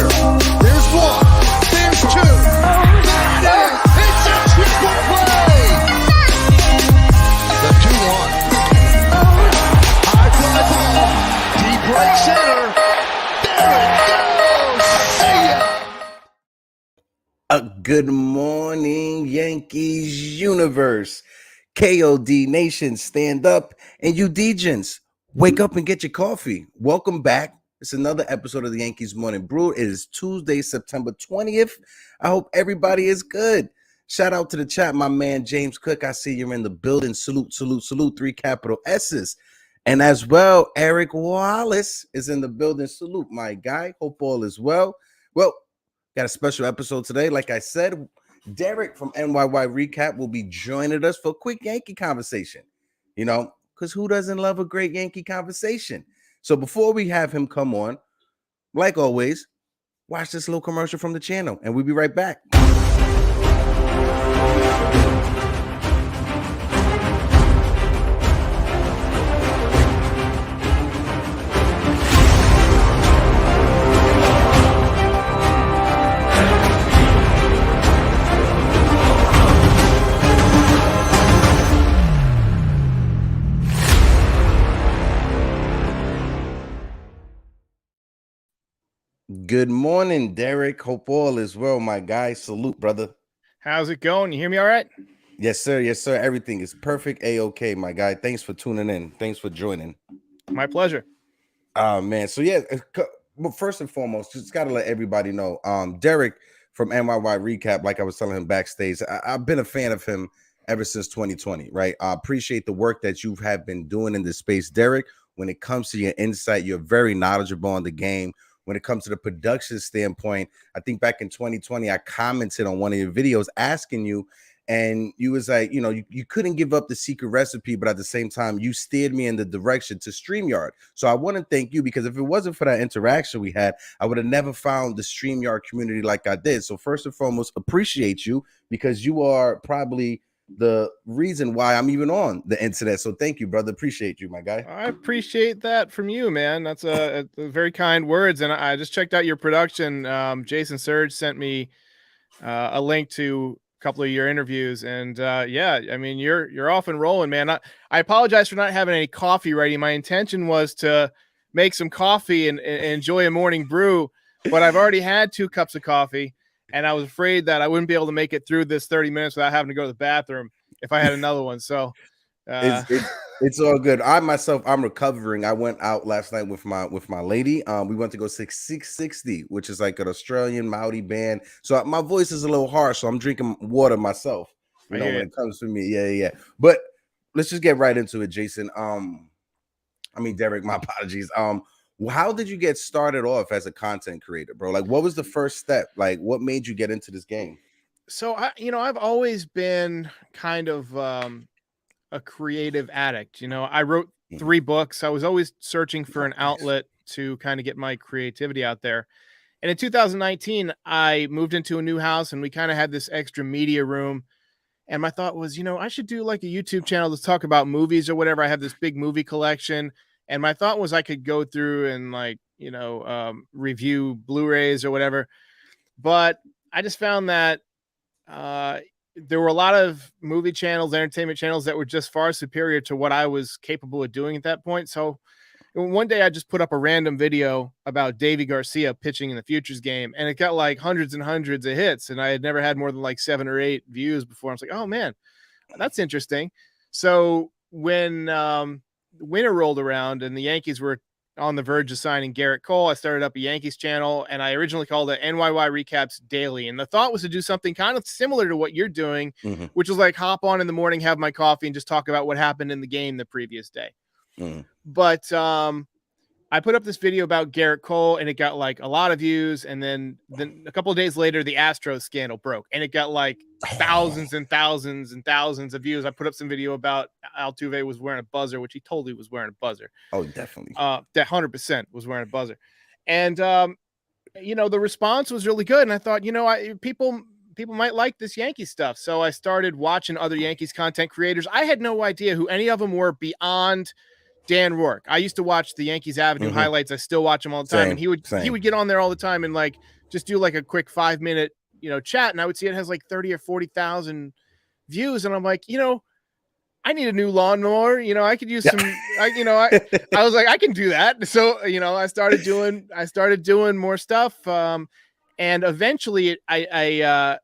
There's one. There's two. It's a triple play. The 2-1. High fly ball. Deep right center. There it goes. See ya. Good morning, Yankees universe. KOD Nation, stand up. And you Degens, wake up and get your coffee. Welcome back. It's another episode of the Yankees Morning Brew. It is Tuesday, September 20th. I hope everybody is good. Shout out to the chat, my man James Cook. I see you're in the building. Salute, salute, salute. 3 capital S's. And as well, Eric Wallace is in the building. Salute, my guy. Hope all is well. Well, got a special episode today. Like I said, Derek from NYY Recap will be joining us for a quick Yankee conversation. You know, because who doesn't love a great Yankee conversation? So before we have him come on, like always, watch this little commercial from the channel, and we'll be right back. Good morning, Derek. Hope all is well, my guy. Salute, brother. How's it going? You hear me all right? Yes, sir. Yes, sir. Everything is perfect. A-OK, my guy. Thanks for tuning in. Thanks for joining. My pleasure. Man. So, yeah, well, first and foremost, just got to let everybody know, Derek from NYY Recap, like I was telling him backstage, I've been a fan of him ever since 2020, right? I appreciate the work that you have been doing in this space, Derek. When it comes to your insight, you're very knowledgeable on the game. When it comes to the production standpoint, I think back in 2020, I commented on one of your videos asking you, and you was like, you know, you couldn't give up the secret recipe, but at the same time, you steered me in the direction to StreamYard. So I want to thank you, because if it wasn't for that interaction we had, I would have never found the StreamYard community like I did. So first and foremost, appreciate you, because you are probably the reason why I'm even on the internet. So thank you, brother. Appreciate you, my guy. I appreciate that from you, man. That's a very kind words. And I just checked out your production. Jason Surge sent me a link to a couple of your interviews, and yeah, I mean, you're off and rolling, man. I apologize for not having any coffee ready. My intention was to make some coffee and enjoy a morning brew, but I've already had 2 cups of coffee. And I was afraid that I wouldn't be able to make it through this 30 minutes without having to go to the bathroom if I had another one. So it's all good. I'm recovering. I went out last night with my lady. We went to go 660, which is like an Australian Maori band. So my voice is a little harsh, so I'm drinking water myself. You know, when it comes to me. Yeah. But let's just get right into it, Jason. Derek, my apologies. How did you get started off as a content creator, bro? Like, what was the first step? Like, what made you get into this game? So I've always been kind of a creative addict. You know, I wrote 3 books. I was always searching for an outlet to kind of get my creativity out there. And in 2019, I moved into a new house, and we kind of had this extra media room. And my thought was, you know, I should do like a YouTube channel to talk about movies or whatever. I have this big movie collection. And my thought was I could go through and, like, you know, review Blu-rays or whatever. But I just found that there were a lot of movie channels, entertainment channels that were just far superior to what I was capable of doing at that point. So one day I just put up a random video about Davy Garcia pitching in the Futures game, and it got like hundreds and hundreds of hits. And I had never had more than like 7 or 8 views before. I was like, oh man, that's interesting. So when winter rolled around and the Yankees were on the verge of signing Gerrit Cole, I started up a Yankees channel, and I originally called it NYY Recaps Daily. And the thought was to do something kind of similar to what you're doing, which was like hop on in the morning, have my coffee, and just talk about what happened in the game the previous day. But I put up this video about Gerrit Cole, and it got like a lot of views. And then a couple of days later, the Astros scandal broke, and it got like thousands and thousands and thousands of views. I put up some video about Altuve was wearing a buzzer, which he totally was wearing a buzzer. Oh, definitely. That 100% was wearing a buzzer. And, you know, the response was really good. And I thought, you know, people might like this Yankees stuff. So I started watching other Yankees content creators. I had no idea who any of them were beyond Dan Rourke. I used to watch the Yankees Avenue highlights. I still watch them all the time. And he would get on there all the time and like just do like a quick 5-minute, chat, and I would see it has like 30 or 40,000 views, and I'm like, I need a new lawnmower. I could use some. I was like, I can do that. So I started doing more stuff, and eventually I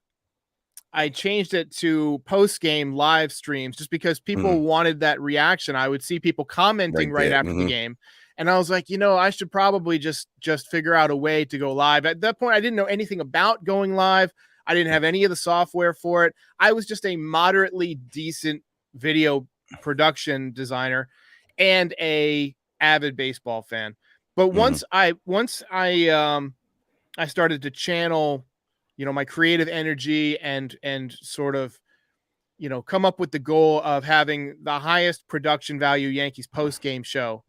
changed it to post-game live streams just because people wanted that reaction. I would see people commenting right after the game. And I was like, I should probably just figure out a way to go live. At that point, I didn't know anything about going live. I didn't have any of the software for it. I was just a moderately decent video production designer and a avid baseball fan. But once I started to channel my creative energy and sort of, come up with the goal of having the highest production value Yankees post-game show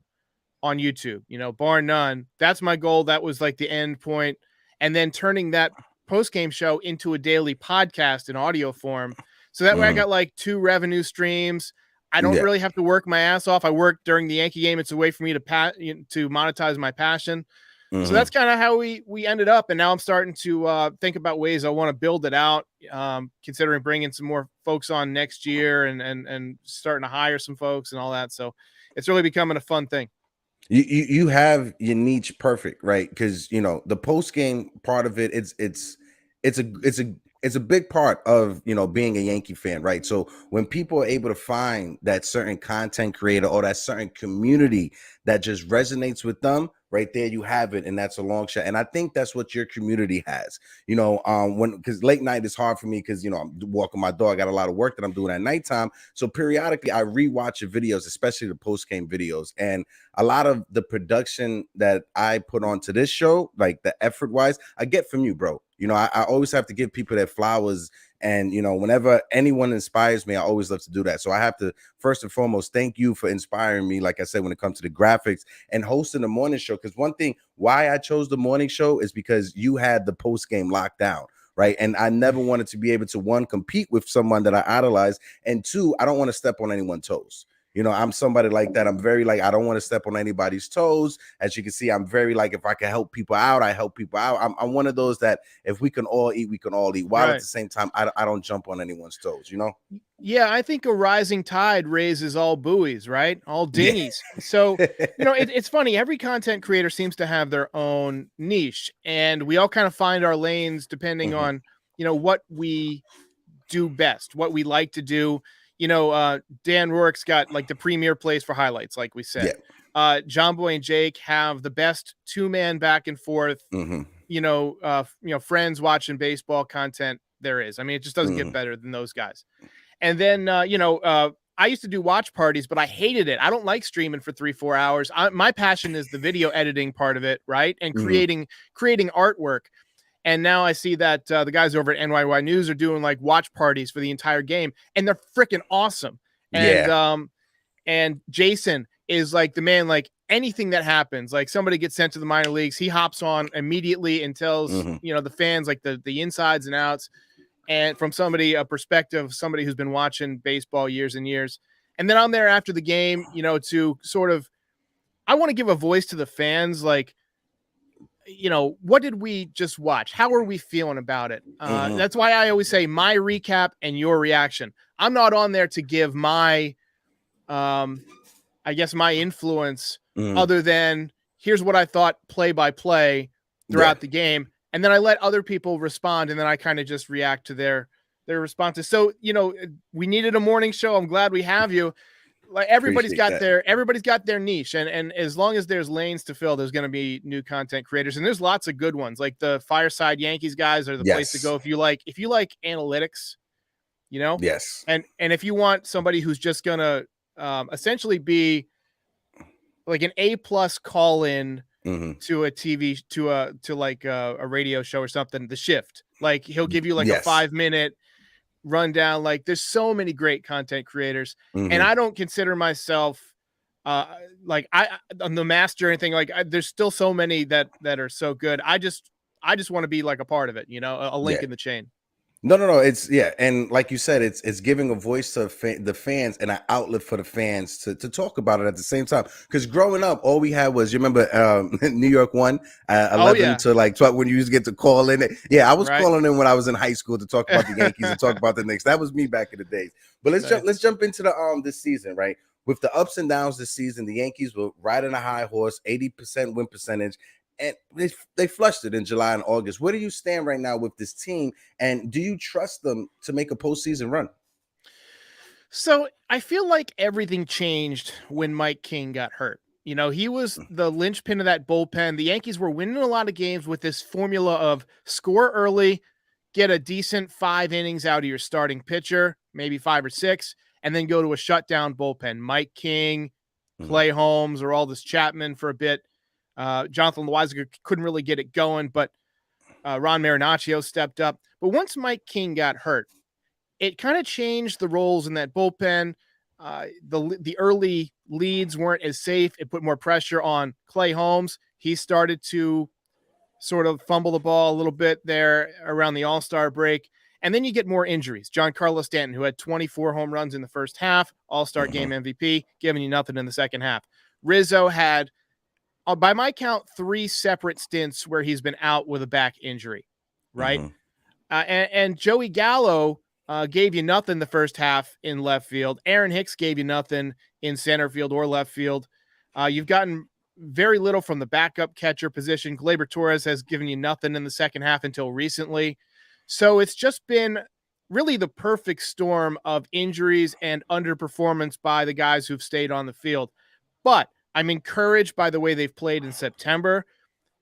on YouTube, bar none. That's my goal. That was like the end point. And then turning that post-game show into a daily podcast in audio form. So that way I got like 2 revenue streams. I don't really have to work my ass off. I work during the Yankee game. It's a way for me to monetize my passion. So that's kind of how we ended up. And now I'm starting to think about ways I want to build it out, considering bringing some more folks on next year and starting to hire some folks and all that. So it's really becoming a fun thing. You have your niche perfect, right? Because the post game part of it, it's a big part of being a Yankee fan, right? So when people are able to find that certain content creator or that certain community that just resonates with them, right there you have it, and that's a long shot. And I think that's what your community has. Because late night is hard for me because I'm walking my dog. I got a lot of work that I'm doing at nighttime. So periodically I rewatch your videos, especially the post game videos, and a lot of the production that I put onto this show, like the effort wise, I get from you, bro. I always have to give people their flowers. And, whenever anyone inspires me, I always love to do that. So I have to, first and foremost, thank you for inspiring me, like I said, when it comes to the graphics and hosting the morning show. Because one thing why I chose the morning show is because you had the post game locked down. Right. And I never wanted to be able to, 1, compete with someone that I idolize. And 2, I don't want to step on anyone's toes. I'm somebody like that. I'm very I don't want to step on anybody's toes. As you can see, I'm very if I can help people out, I help people out. I'm one of those that if we can all eat, we can all eat. While at the same time, I don't jump on anyone's toes, Yeah, I think a rising tide raises all buoys, right? All dinghies. Yeah. So, it's funny. Every content creator seems to have their own niche, and we all kind of find our lanes depending on, what we do best, what we like to do. Dan Rourke's got like the premier place for highlights, like we said. Yeah. John Boy and Jake have the best 2-man back and forth, friends watching baseball content there is. I mean, it just doesn't get better than those guys. And then, I used to do watch parties, but I hated it. I don't like streaming for 3-4 hours. My passion is the video editing part of it, right? And creating artwork. And now I see that the guys over at NYY News are doing like watch parties for the entire game, and they're freaking awesome. And and Jason is like the man. Like anything that happens, like somebody gets sent to the minor leagues, he hops on immediately and tells the fans like the insides and outs, and from a perspective, somebody who's been watching baseball years and years. And then I'm there after the game, to sort of, I want to give a voice to the fans, like, what did we just watch? How are we feeling about it? That's why I always say my recap and your reaction. I'm not on there to give my, my influence other than here's what I thought play by play throughout the game. And then I let other people respond. And then I kind of just react to their responses. So, we needed a morning show. I'm glad we have you. Like everybody's got their niche, and as long as there's lanes to fill, there's going to be new content creators, and there's lots of good ones. Like the Fireside Yankees guys are the place to go if you like analytics, Yes. And if you want somebody who's just going to essentially be like an A+ call in to a TV to like a radio show or something. The Shift, like he'll give you like a 5-minute rundown. Like there's so many great content creators, and I don't consider myself like I'm the master or anything. Like there's still so many that are so good. I just want to be like a part of it, a link in the chain. No. It's and like you said, it's giving a voice to the fans and an outlet for the fans to talk about it at the same time. Because growing up, all we had was, you remember New York won Oh 11 yeah, to like 12 when you used to get to call in. Yeah, I was right. calling in when I was in high school to talk about the Yankees and talk about the Knicks. That was me back in the days. But Nice. let's jump into the this season, right? With the ups and downs this season, the Yankees were riding a high horse, 80% win percentage, and they flushed it in July and August. Where do you stand right now with this team? And do you trust them to make a postseason run? So I feel like everything changed when Mike King got hurt. You know, he was the linchpin of that bullpen. The Yankees were winning a lot of games with this formula of score early, get a decent 5 innings out of your starting pitcher, maybe 5 or 6, and then go to a shutdown bullpen. Mike King, Mhm. Clay Holmes, or Aldis Chapman for a bit. Jonathan Loizaga couldn't really get it going, but Ron Marinaccio stepped up. But once Mike King got hurt, it kind of changed the roles in that bullpen. The early leads weren't as safe. It put more pressure on Clay Holmes. He started to sort of fumble the ball a little bit there around the All-Star break. And then you get more injuries. Giancarlo Stanton, who had 24 home runs in the first half, All-Star game MVP, giving you nothing in the second half. Rizzo had, by my count, 3 separate stints where he's been out with a back injury, right? Mhm. And Joey Gallo gave you nothing the first half in left field. Aaron Hicks gave you nothing in center field or left field. You've gotten very little from the backup catcher position. Gleyber Torres has given you nothing in the second half until recently. So it's just been really the perfect storm of injuries and underperformance by the guys who've stayed on the field. But I'm encouraged by the way they've played in September.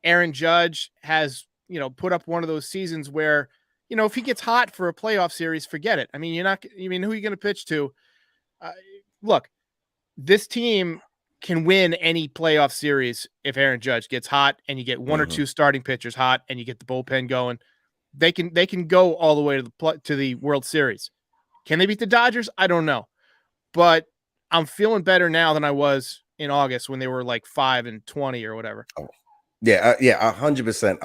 Aaron Judge has, put up one of those seasons where, if he gets hot for a playoff series, forget it. I mean, who are you going to pitch to? Look, this team can win any playoff series if Aaron Judge gets hot and you get one or Mhm. two starting pitchers hot and you get the bullpen going. They can go all the way to the World Series. Can they beat the Dodgers? I don't know, but I'm feeling better now than I was in August when they were like 5-20 or whatever. Yeah, 100%.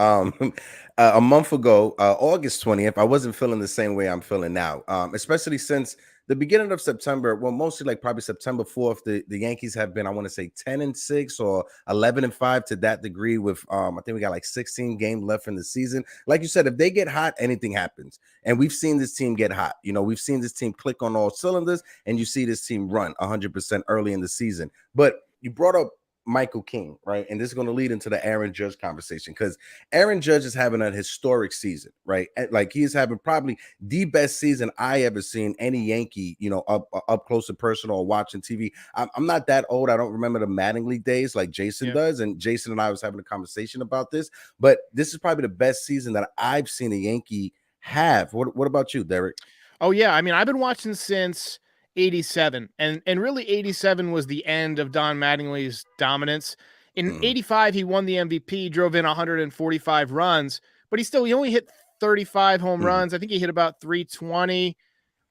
A month ago, August 20th, I wasn't feeling the same way I'm feeling now. Especially since the beginning of September, well, mostly like probably September 4th, the Yankees have been, I want to say 10-6 or 11-5 to that degree with I think we got like 16 games left in the season. Like you said, if they get hot, anything happens. And we've seen this team get hot. We've seen this team click on all cylinders, and you see this team run 100% early in the season. But you brought up Michael King, right? And this is going to lead into the Aaron Judge conversation because Aaron Judge is having a historic season, right? Like he's having probably the best season I ever seen any Yankee, up close and personal or watching TV. I'm not that old. I don't remember the Mattingly days like Jason Yeah. does. And Jason and I was having a conversation about this, but this is probably the best season that I've seen a Yankee have. What about you, Derek? Oh yeah, I mean, I've been watching since '87, and really '87 was the end of Don Mattingly's dominance. In Mhm. '85, he won the MVP, drove in 145 runs, but he only hit 35 home Mhm. runs. I think he hit about 320.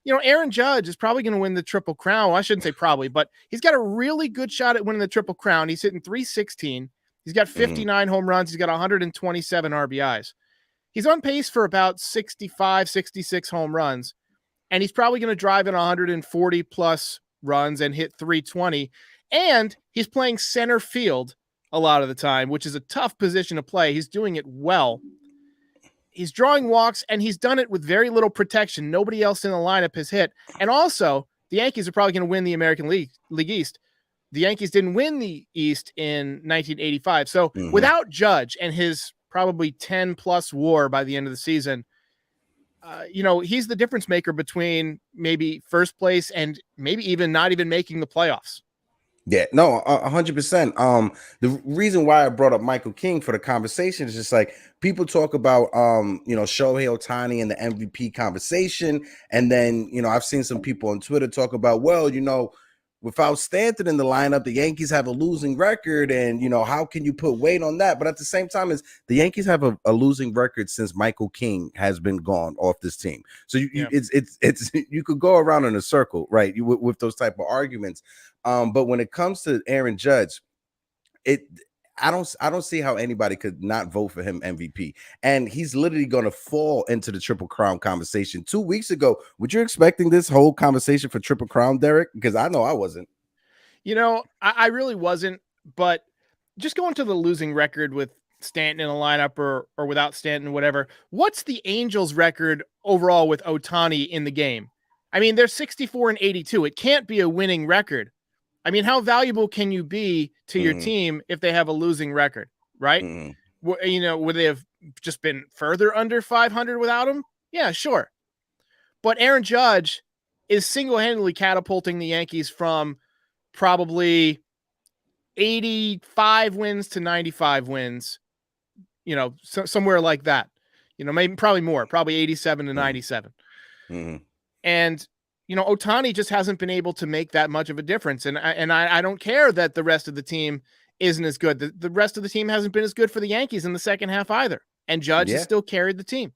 Aaron Judge is probably going to win the Triple Crown. Well, I shouldn't say probably, but he's got a really good shot at winning the Triple Crown. He's hitting 316. He's got Mhm. 59 home runs. He's got 127 RBIs. He's on pace for about 65, 66 home runs, and he's probably going to drive in 140 plus runs and hit 320. And he's playing center field a lot of the time, which is a tough position to play. He's doing it well. He's drawing walks, and he's done it with very little protection. Nobody else in the lineup has hit. And also, the Yankees are probably going to win the American League East. The Yankees didn't win the East in 1985. So Mhm. without Judge and his probably 10 plus WAR by the end of the season, he's the difference maker between maybe first place and maybe even not even making the playoffs. Yeah, no, 100%. The reason why I brought up Michael King for the conversation is just like people talk about, Shohei Ohtani and the MVP conversation, and then I've seen some people on Twitter talk about, well, without Stanton in the lineup, the Yankees have a losing record, and how can you put weight on that? But at the same time, is the Yankees have a losing record since Michael King has been gone off this team. So Yeah. it's you could go around in a circle, right? With those type of arguments. But when it comes to Aaron Judge, it I don't see how anybody could not vote for him MVP. And he's literally going to fall into the Triple Crown conversation. 2 weeks ago, were you expecting this whole conversation for Triple Crown, Derek? Because I know I wasn't. I really wasn't, but just going to the losing record with Stanton in a lineup or without Stanton, whatever. What's the Angels record overall with Ohtani in the game? I mean, they're 64-82. It can't be a winning record. I mean, how valuable can you be to your team if they have a losing record, right? Would they have just been further under 500 without him? Yeah, sure. But Aaron Judge is single-handedly catapulting the Yankees from probably 85 wins to 95 wins, somewhere like that, maybe probably more, probably 87 to 97. And, Ohtani just hasn't been able to make that much of a difference. And I don't care that the rest of the team isn't as good. The rest of the team hasn't been as good for the Yankees in the second half either. And Judge has still carried the team.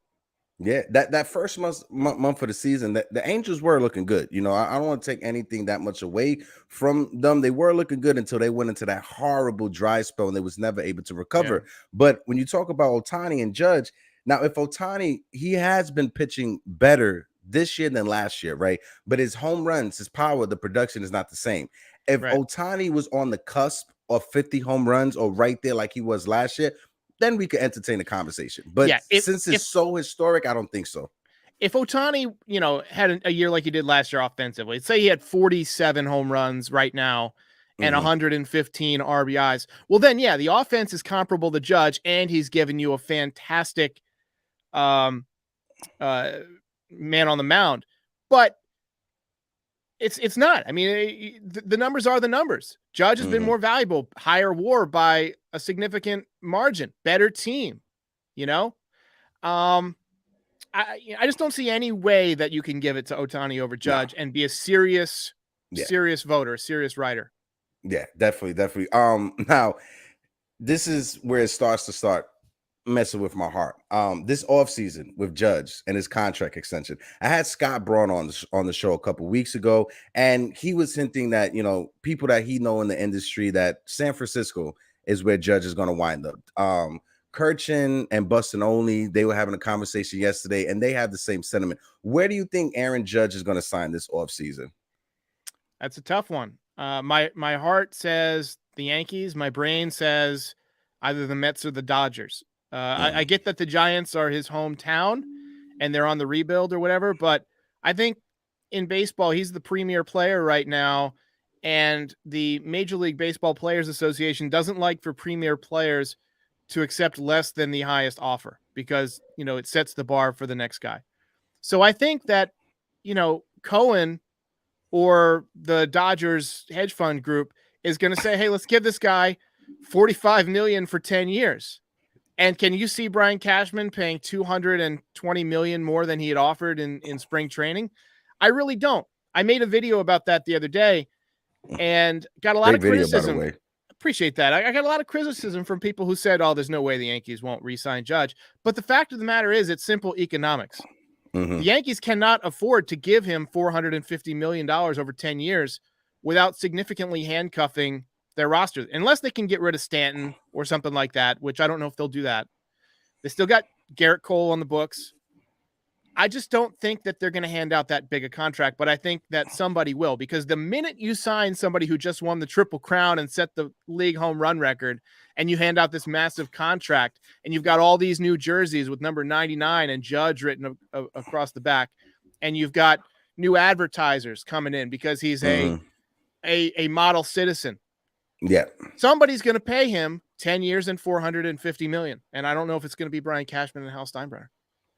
Yeah, that first month of the season, the Angels were looking good. I don't want to take anything that much away from them. They were looking good until they went into that horrible dry spell and they was never able to recover. Yeah. But when you talk about Ohtani and Judge, now if Ohtani, he has been pitching better this year than last year, right? But his home runs, his power, the production is not the same. If Ohtani was on the cusp of 50 home runs or right there like he was last year, then we could entertain the conversation. But since it's so historic, I don't think so. If Ohtani, had a year like he did last year offensively, let's say he had 47 home runs right now and 115 RBIs. Well, then, the offense is comparable to Judge, and he's given you a fantastic man on the mound. But it's not. I mean, the numbers are the numbers. Judge has been more valuable, higher WAR by a significant margin, better team. I just don't see any way that you can give it to Ohtani over Judge and be a serious voter, a serious writer. Yeah, definitely. Now this is where it starts to start messing with my heart. This offseason with Judge and his contract extension. I had Scott Braun on the show a couple weeks ago, and he was hinting that, people that he know in the industry, that San Francisco is where Judge is going to wind up. Kirchin and Bustin' Only, they were having a conversation yesterday, and they have the same sentiment. Where do you think Aaron Judge is going to sign this offseason? That's a tough one. My heart says the Yankees. My brain says either the Mets or the Dodgers. I get that the Giants are his hometown and they're on the rebuild or whatever, but I think in baseball, he's the premier player right now. And the Major League Baseball Players Association doesn't like for premier players to accept less than the highest offer because, it sets the bar for the next guy. So I think that, Cohen or the Dodgers hedge fund group is going to say, hey, let's give this guy $45 million for 10 years. And can you see Brian Cashman paying $220 million more than he had offered in spring training? I really don't. I made a video about that the other day and got a lot of criticism. By the way. Appreciate that. I got a lot of criticism from people who said, oh, there's no way the Yankees won't re-sign Judge. But the fact of the matter is it's simple economics. The Yankees cannot afford to give him $450 million over 10 years without significantly handcuffing their roster, unless they can get rid of Stanton or something like that, which I don't know if they'll do that. They still got Garrett Cole on the books. I just don't think that they're going to hand out that big a contract, but I think that somebody will, because the minute you sign somebody who just won the Triple Crown and set the league home run record, and you hand out this massive contract, and you've got all these new jerseys with number 99 and Judge written across the back, and you've got new advertisers coming in because he's a model citizen. Yeah. Somebody's going to pay him 10 years and $450 million. And I don't know if it's going to be Brian Cashman and Hal Steinbrenner.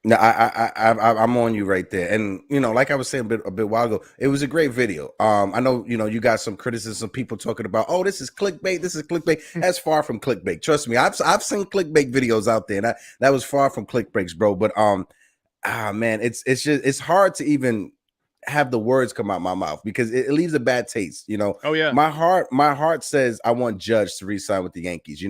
No, I'm on you right there. And, like I was saying a bit while ago, it was a great video. I know, you got some criticism, people talking about, oh, this is clickbait. That's far from clickbait. Trust me. I've seen clickbait videos out there, and that was far from clickbaits, bro. But, man, it's hard to even have the words come out my mouth because it leaves a bad taste. Oh yeah. My heart says I want Judge to re-sign with the Yankees.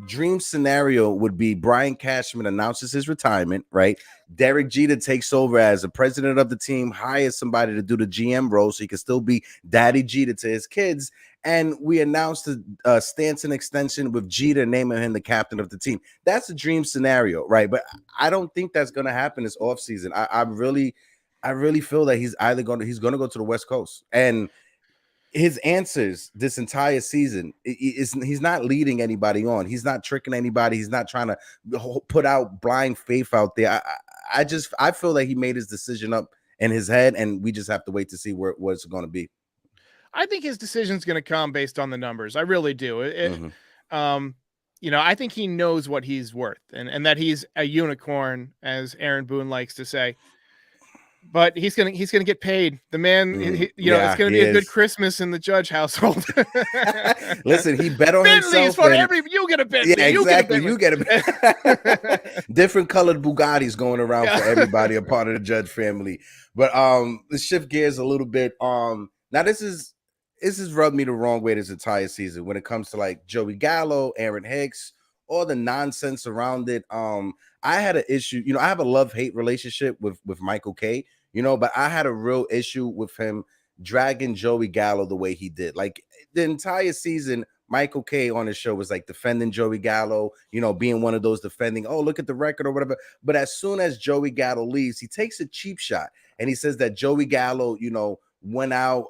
Dream scenario would be Brian Cashman announces his retirement, right? Derek Jeter takes over as the president of the team, hires somebody to do the GM role so he can still be Daddy Jeter to his kids. And we announced the Stanton extension with Jeter naming him the captain of the team. That's a dream scenario, right? But I don't think that's going to happen this offseason. I really feel that he's going to go to the West Coast. And his answers this entire season he's not leading anybody on. He's not tricking anybody. He's not trying to put out blind faith out there. I feel that he made his decision up in his head, and we just have to wait to see what it's going to be. I think his decision's going to come based on the numbers. I really do. I think he knows what he's worth, and that he's a unicorn, as Aaron Boone likes to say. But he's gonna get paid. The man, it's gonna be a good Christmas in the Judge household. Listen, he bet on himself. You get a bet. Yeah, exactly. You get a bet. Different colored Bugattis going around for everybody, a part of the Judge family. But let's shift gears a little bit. Now this has rubbed me the wrong way this entire season when it comes to like Joey Gallo, Aaron Hicks, all the nonsense around it. I had an issue, I have a love-hate relationship with Michael Kay, but I had a real issue with him dragging Joey Gallo the way he did. Like the entire season, Michael Kay on his show was like defending Joey Gallo, being one of those defending, oh, look at the record or whatever. But as soon as Joey Gallo leaves, he takes a cheap shot and he says that Joey Gallo, went out,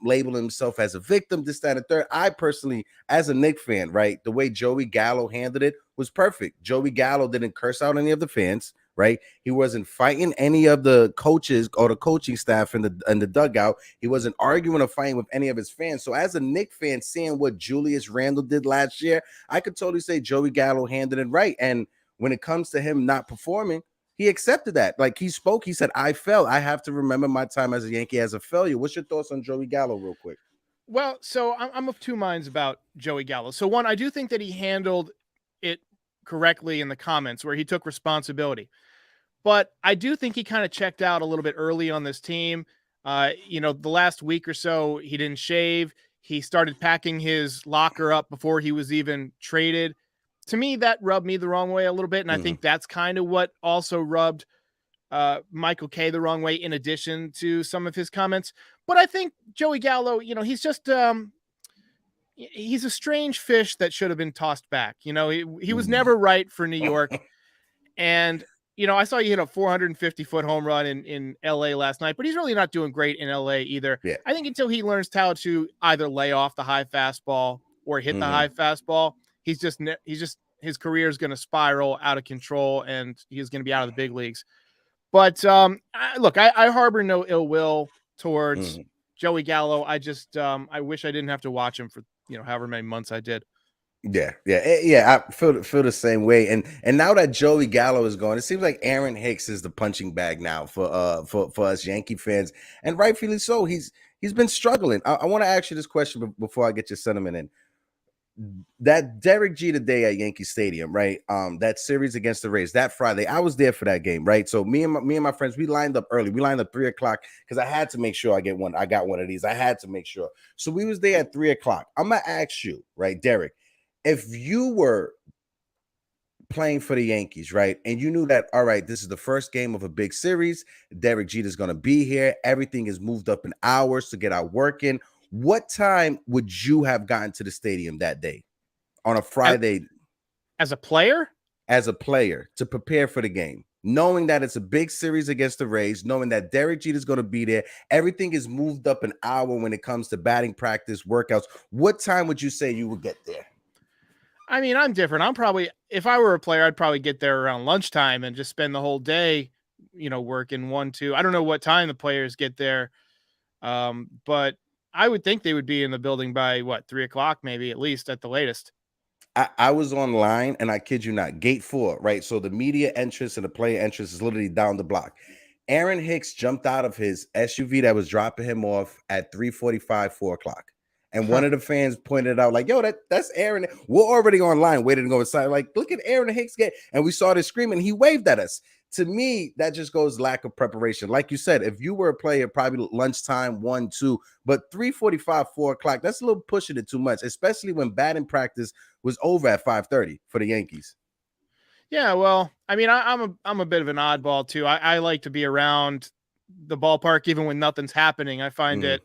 labeling himself as a victim, this, that, and third. I personally, as a Knicks fan, right, the way Joey Gallo handled it was perfect. Joey Gallo didn't curse out any of the fans, right? He wasn't fighting any of the coaches or the coaching staff in the dugout. He wasn't arguing or fighting with any of his fans. So as a Knicks fan, seeing what Julius Randle did last year, I could totally say Joey Gallo handled it right. And when it comes to him not performing, he accepted that. Like he spoke, he said, I fell. I have to remember my time as a Yankee as a failure. What's your thoughts on Joey Gallo real quick? Well, so I'm of two minds about Joey Gallo. So one, I do think that he handled it correctly in the comments where he took responsibility. But I do think he kind of checked out a little bit early on this team. The last week or so, he didn't shave. He started packing his locker up before he was even traded. To me, that rubbed me the wrong way a little bit. And I think that's kind of what also rubbed Michael Kay the wrong way, in addition to some of his comments. But I think Joey Gallo, he's just he's a strange fish that should have been tossed back. He was never right for New York. And, I saw you hit a 450-foot home run in LA last night, but he's really not doing great in LA either. Yeah. I think until he learns how to either lay off the high fastball or hit the high fastball, his career is going to spiral out of control and he's going to be out of the big leagues. But I harbor no ill will towards Joey Gallo. I just I wish I didn't have to watch him for however many months I did. Yeah. I feel the same way. And now that Joey Gallo is gone, it seems like Aaron Hicks is the punching bag now for us Yankee fans, and rightfully so. He's been struggling. I want to ask you this question before I get your sentiment in. That Derek Jeter day at Yankee Stadium, right? That series against the Rays, that Friday, I was there for that game, right? So me and my friends, we lined up early. We lined up 3:00 because I had to make sure I got one of these. I had to make sure. So we was there at 3:00. I'm gonna ask you, right, Derek, if you were playing for the Yankees, right, and you knew that, all right, this is the first game of a big series, Derek Jeter's gonna be here. Everything is moved up in hours to get our work in. What time would you have gotten to the stadium that day on a Friday? As a player? As a player to prepare for the game, knowing that it's a big series against the Rays, knowing that Derek Jeter is going to be there. Everything is moved up an hour when it comes to batting practice, workouts. What time would you say you would get there? I mean, I'm different. If I were a player, I'd probably get there around lunchtime and just spend the whole day, working 1, 2. I don't know what time the players get there. But I would think they would be in the building by 3:00, maybe at least at the latest. I was online, and I kid you not, gate 4, right? So the media entrance and the player entrance is literally down the block. Aaron Hicks jumped out of his SUV that was dropping him off at 3:45, 4:00. And one of the fans pointed out, like, yo, that's Aaron. We're already online waiting to go inside. Like, look at Aaron Hicks get. And we saw this screaming. He waved at us. to me, that just goes lack of preparation. Like you said, if you were a player, probably lunchtime, 1, 2, but 3:45, 4 o'clock, that's a little pushing it too much, especially when batting practice was over at 5:30 for the Yankees. Yeah, well, I mean, I'm a bit of an oddball too. I like to be around the ballpark even when nothing's happening. I find it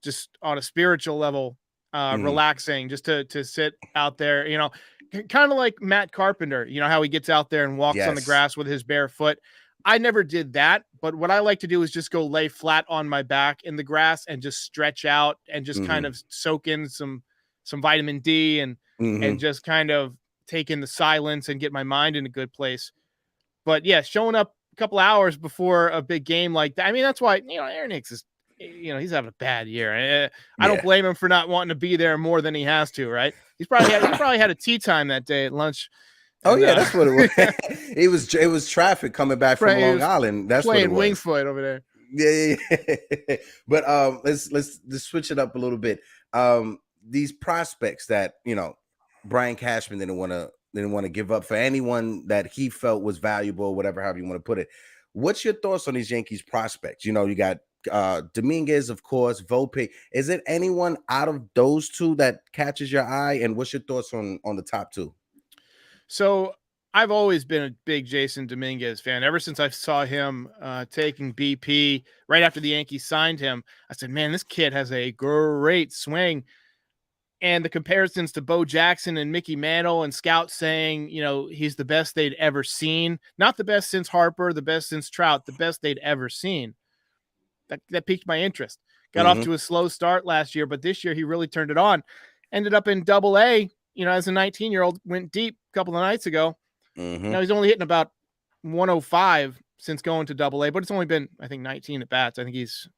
just on a spiritual level relaxing just to sit out there, kind of like Matt Carpenter, how he gets out there and walks on the Yes. grass with his bare foot. I never did that, but what I like to do is just go lay flat on my back in the grass and just stretch out and just kind of soak in some vitamin D and just kind of take in the silence and get my mind in a good place. But yeah, showing up a couple hours before a big game like that. I mean, that's why, Aaron Hicks is, he's having a bad year. I don't blame him for not wanting to be there more than he has to, right? He probably had a tea time that day at lunch. And, that's what it was. It was traffic coming back from Long Island. That's playing what it was. Wingfoot over there. Yeah. But let's switch it up a little bit. These prospects that Brian Cashman didn't want to give up for anyone that he felt was valuable, whatever, however you want to put it. What's your thoughts on these Yankees prospects? You got Dominguez, of course, Volpe. Is it anyone out of those two that catches your eye? And what's your thoughts on the top two? So I've always been a big Jason Dominguez fan. Ever since I saw him taking BP right after the Yankees signed him, I said, man, this kid has a great swing. And the comparisons to Bo Jackson and Mickey Mantle and scouts saying, he's the best they'd ever seen. Not the best since Harper, the best since Trout, the best they'd ever seen. That piqued my interest. Got off to a slow start last year, but this year he really turned it on. Ended up in Double-A, as a 19-year-old, went deep a couple of nights ago. Now he's only hitting about 105 since going to Double-A, but it's only been, I think, 19 at bats. I think he's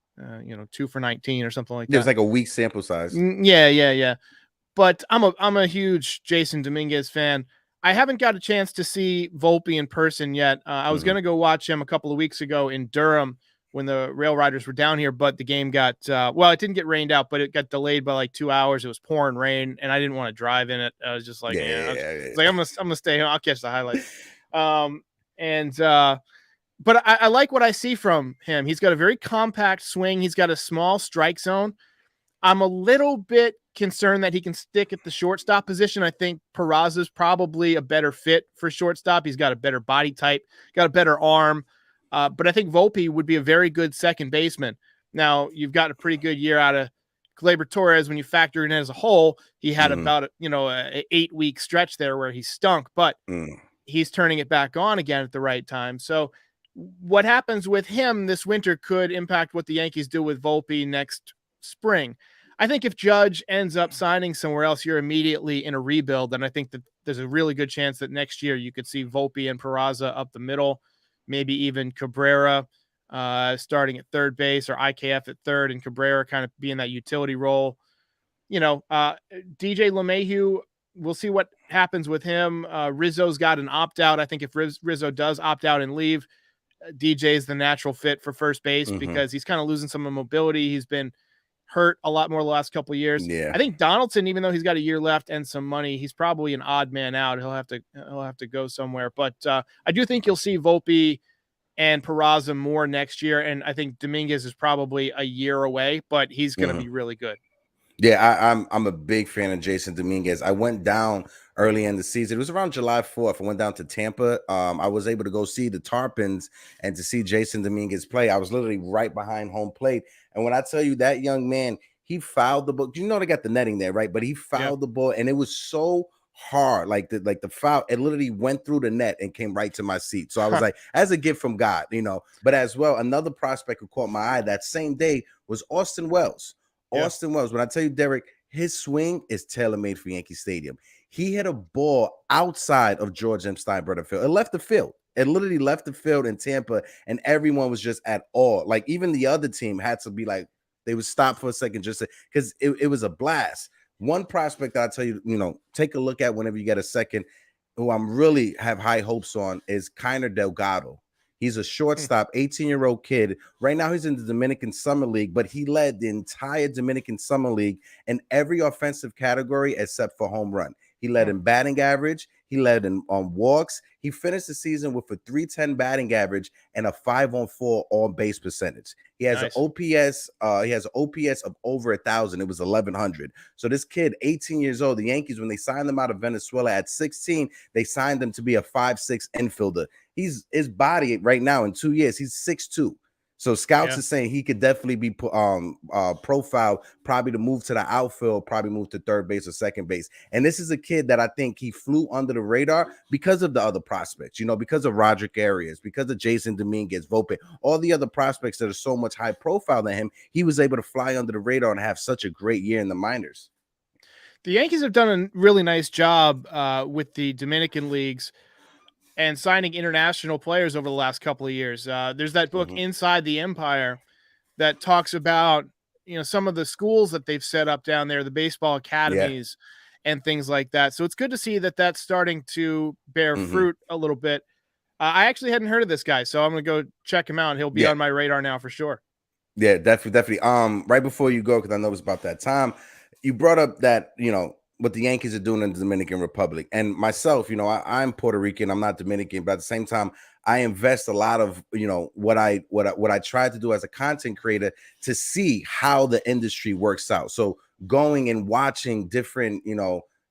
2 for 19 or something like that. There's like a weak sample size. Yeah. But I'm a huge Jason Dominguez fan. I haven't got a chance to see Volpe in person yet. I was going to go watch him a couple of weeks ago in Durham when the Rail Riders were down here, but the game got, it didn't get rained out, but it got delayed by like 2 hours. It was pouring rain and I didn't want to drive in it. I was just like, I'm going to stay home. I'll catch the highlights. But I like what I see from him. He's got a very compact swing. He's got a small strike zone. I'm a little bit concerned that he can stick at the shortstop position. I think Peraza's probably a better fit for shortstop. He's got a better body type, got a better arm. But I think Volpe would be a very good second baseman. Now, you've got a pretty good year out of Gleyber Torres when you factor in as a whole. He had about a 8-week stretch there where he stunk, but he's turning it back on again at the right time. So what happens with him this winter could impact what the Yankees do with Volpe next spring. I think if Judge ends up signing somewhere else, you're immediately in a rebuild. And I think that there's a really good chance that next year you could see Volpe and Peraza up the middle, maybe even Cabrera starting at third base or IKF at third and Cabrera kind of being that utility role. DJ LeMahieu, we'll see what happens with him. Rizzo's got an opt-out. I think if Rizzo does opt out and leave, DJ is the natural fit for first base because he's kind of losing some of mobility. He's been hurt a lot more the last couple of years. I think Donaldson, even though he's got a year left and some money, he's probably an odd man out. He'll have to go somewhere. But I do think you'll see Volpe and Peraza more next year. And I think Dominguez is probably a year away, but he's going to be really good. Yeah, I'm a big fan of Jason Dominguez. I went down early in the season. It was around July 4th. I went down to Tampa. I was able to go see the Tarpons and to see Jason Dominguez play. I was literally right behind home plate. And when I tell you that young man, he fouled the ball. You know they got the netting there, right? But he fouled the ball, and it was so hard. Like the foul, it literally went through the net and came right to my seat. So I was like, as a gift from God, But as well, another prospect who caught my eye that same day was Austin Wells. Austin Wells, when I tell you, Derek, his swing is tailor-made for Yankee Stadium. He hit a ball outside of George M. Steinbrenner Field. It left the field. It literally left the field in Tampa, and everyone was just at awe. Like, even the other team had to be like, they would stop for a second just because it was a blast. One prospect that I tell you, take a look at whenever you get a second, who I'm really have high hopes on is Kiner Delgado. He's a shortstop, 18-year-old kid. Right now, he's in the Dominican Summer League, but he led the entire Dominican Summer League in every offensive category except for home run. He led in batting average. He led in walks. He finished the season with a 310 batting average and a 5-on-4 on base percentage. He has Nice. an OPS. He has an OPS of over 1,000. It was 1,100. So this kid, 18 years old, the Yankees, when they signed him out of Venezuela at 16, they signed him to be a 5'6" infielder. His body right now in 2 years, he's 6'2". So scouts are saying he could definitely be profiled, probably to move to the outfield, probably move to third base or second base. And this is a kid that I think he flew under the radar because of the other prospects, because of Roderick Arias, because of Jason Dominguez, Volpe, all the other prospects that are so much high profile than him. He was able to fly under the radar and have such a great year in the minors. The Yankees have done a really nice job with the Dominican leagues and signing international players over the last couple of years. There's that book Inside the Empire that talks about, some of the schools that they've set up down there, the baseball academies and things like that. So it's good to see that that's starting to bear fruit a little bit. I actually hadn't heard of this guy, so I'm going to go check him out. He'll be on my radar now for sure. Yeah, definitely. Right before you go, because I know it's about that time, you brought up that, what the Yankees are doing in the Dominican Republic. And myself, I'm Puerto Rican, I'm not Dominican, but at the same time, I invest a lot of, what I try to do as a content creator to see how the industry works out. So going and watching different,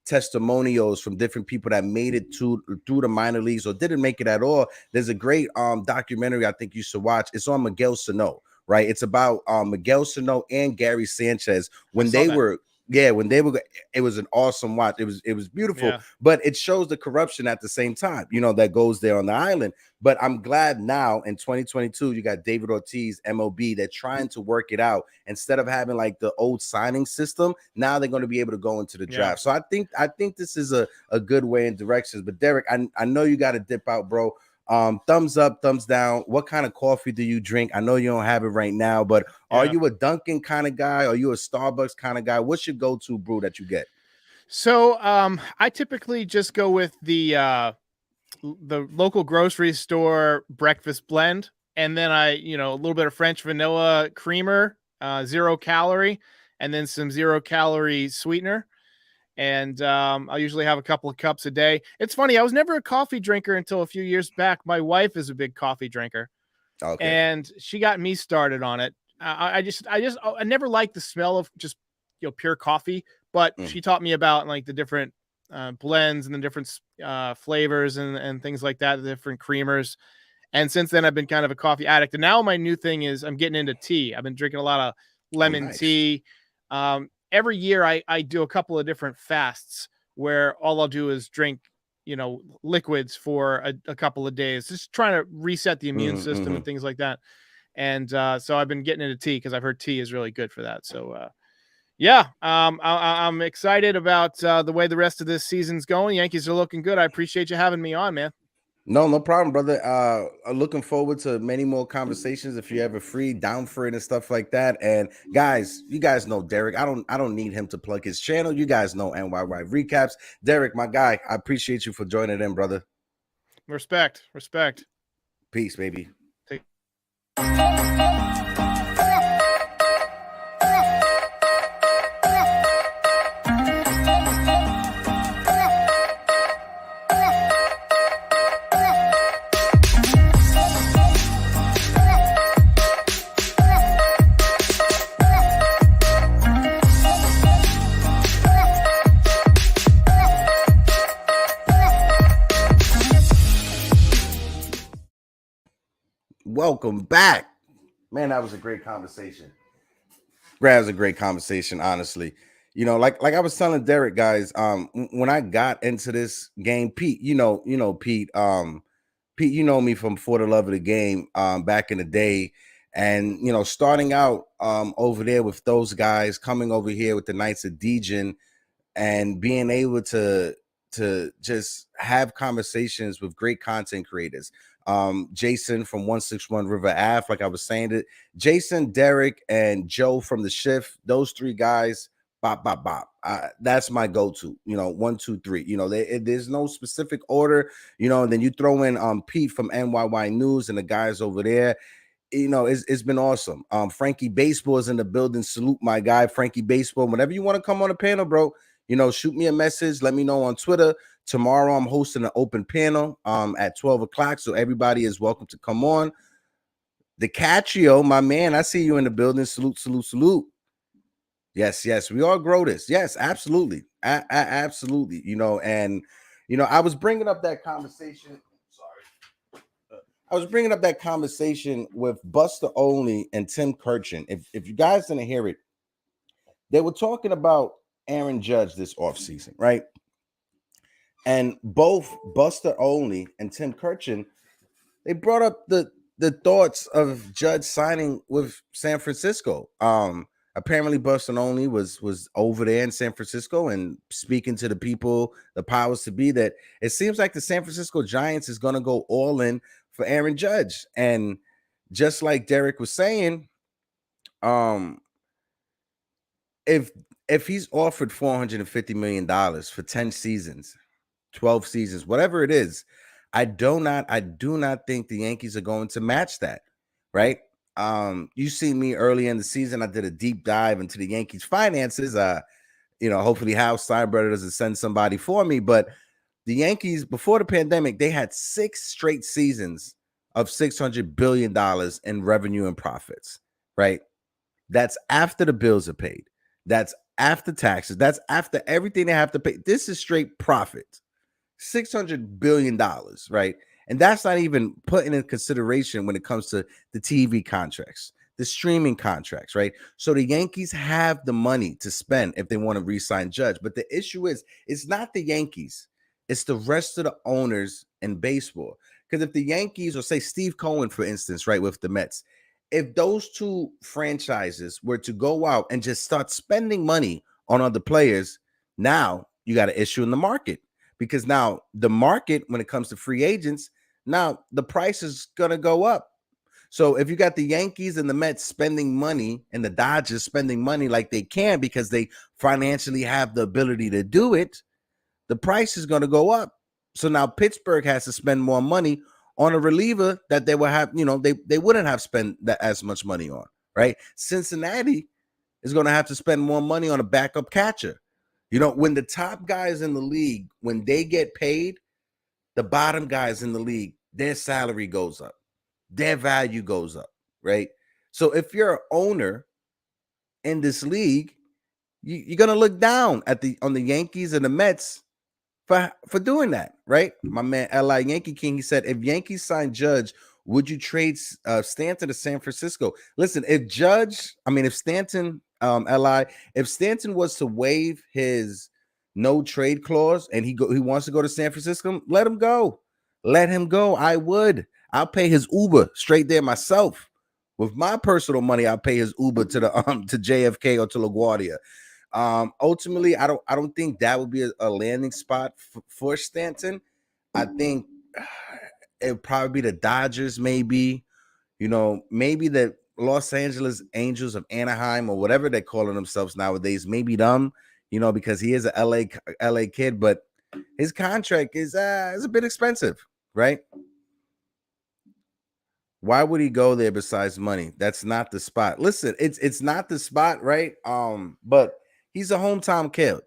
testimonials from different people that made it through the minor leagues or didn't make it at all. There's a great documentary I think you should watch. It's on Miguel Sano, right? It's about Miguel Sano and Gary Sanchez when they were. Yeah, when they were, it was an awesome watch. It was beautiful, but it shows the corruption at the same time, that goes there on the island. But I'm glad now in 2022, you got David Ortiz, MLB, they're trying to work it out. Instead of having like the old signing system, now they're going to be able to go into the draft. So I think this is a good way in directions. But Derek, I know you got to dip out, bro. Thumbs up, thumbs down. What kind of coffee do you drink? I know you don't have it right now, but are you a Dunkin' kind of guy? Are you a Starbucks kind of guy? What's your go-to brew that you get? So I typically just go with the local grocery store breakfast blend, and then a little bit of French vanilla creamer, 0 calorie, and then some 0 calorie sweetener. And I usually have a couple of cups a day. It's funny, I was never a coffee drinker until a few years back. My wife is a big coffee drinker, and she got me started on it. I never liked the smell of just pure coffee, but she taught me about like the different blends and the different flavors and things like that, the different creamers. And since then, I've been kind of a coffee addict. And now my new thing is I'm getting into tea. I've been drinking a lot of lemon tea. Every year I do a couple of different fasts where all I'll do is drink, liquids for a couple of days, just trying to reset the immune system and things like that. And so I've been getting into tea because I've heard tea is really good for that. So I'm excited about the way the rest of this season's going. Yankees are looking good. I appreciate you having me on, man. No problem, brother. Looking forward to many more conversations if you're ever free, down for it and stuff like that. And guys, you guys know Derek. I don't need him to plug his channel. You guys know NYY recaps. Derek, my guy, I appreciate you for joining in, brother. Respect. Peace, baby. Welcome back, man. That was a great conversation. That was a great conversation, honestly. Like I was telling Derek, guys, when I got into this game, Pete, Pete, Pete, you know me from For the Love of the Game, back in the day, and starting out over there with those guys, coming over here with the Knights of Degen, and being able to just have conversations with great content creators. Jason from 161 River Ave, like I was saying it. Jason, Derek, and Joe from The Shift, those three guys, bop. That's my go-to, 1, 2, 3. There's no specific order, and then you throw in Pete from NYY News and the guys over there. It's been awesome. Frankie Baseball is in the building. Salute my guy, Frankie Baseball. Whenever you want to come on a panel, bro, shoot me a message. Let me know on Twitter. Tomorrow I'm hosting an open panel at 12 o'clock, so everybody is welcome to come on. The Catrio, my man, I see you in the building. Salute, salute, salute. Yes, we all grow this. Yes, absolutely. Absolutely. And I was bringing up that conversation. Sorry. I was bringing up that conversation with Buster Olney and Tim Kirchin. If you guys didn't hear it, they were talking about Aaron Judge this offseason, right? And both Buster Olney and Tim Kirchin, they brought up the thoughts of Judge signing with San Francisco. Apparently Buster Olney was over there in San Francisco and speaking to the people, the powers to be, that it seems like the San Francisco Giants is going to go all in for Aaron Judge. And just like Derek was saying, if he's offered $450 million for 10 seasons, 12 seasons, whatever it is, I do not think the Yankees are going to match that, right? You see me early in the season, I did a deep dive into the Yankees finances. Hopefully Hal Steinbrenner doesn't send somebody for me, but the Yankees before the pandemic, they had 6 straight seasons of $600 billion in revenue and profits, right? That's after the bills are paid. That's after taxes. That's after everything they have to pay. This is straight profit. $600 billion, right? And that's not even putting in consideration when it comes to the TV contracts, the streaming contracts, right? So the Yankees have the money to spend if they want to re-sign Judge. But the issue is, it's not the Yankees. It's the rest of the owners in baseball. Because if the Yankees, or say Steve Cohen, for instance, right, with the Mets, if those two franchises were to go out and just start spending money on other players, now you got an issue in the market. Because now the market, when it comes to free agents, now the price is going to go up. So if you got the Yankees and the Mets spending money and the Dodgers spending money like they can because they financially have the ability to do it, the price is going to go up. So now Pittsburgh has to spend more money on a reliever that they will have, they wouldn't have spent that as much money on, right? Cincinnati is going to have to spend more money on a backup catcher. When the top guys in the league, when they get paid, the bottom guys in the league, their salary goes up, their value goes up, right? So if you're an owner in this league, you're going to look down on the Yankees and the Mets for doing that, right? My man NY Yankee King, he said, if Yankees sign Judge, would you trade Stanton to San Francisco? Listen, if Stanton, if Stanton was to waive his no trade clause and he wants to go to San Francisco, let him go. Let him go. I'll pay his Uber straight there myself. With my personal money, I'll pay his Uber to to JFK or to LaGuardia. Ultimately, I don't think that would be a landing spot for Stanton. I think it would probably be the Dodgers, maybe the Los Angeles Angels of Anaheim or whatever they're calling themselves nowadays. Maybe them, because he is a LA kid, but his contract is a bit expensive, right? Why would he go there besides money? That's not the spot. Listen, it's not the spot, right? But he's a hometown kid.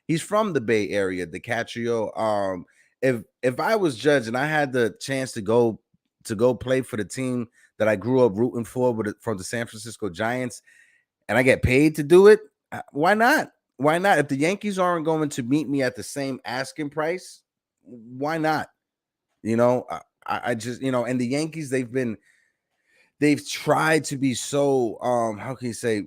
He's from the Bay Area, the Catrio. If I was Judge and I had the chance to go play for the team that I grew up rooting for from the San Francisco Giants, and I get paid to do it, why not? Why not? If the Yankees aren't going to meet me at the same asking price, why not? I just, and the Yankees, they've tried to be so, how can you say,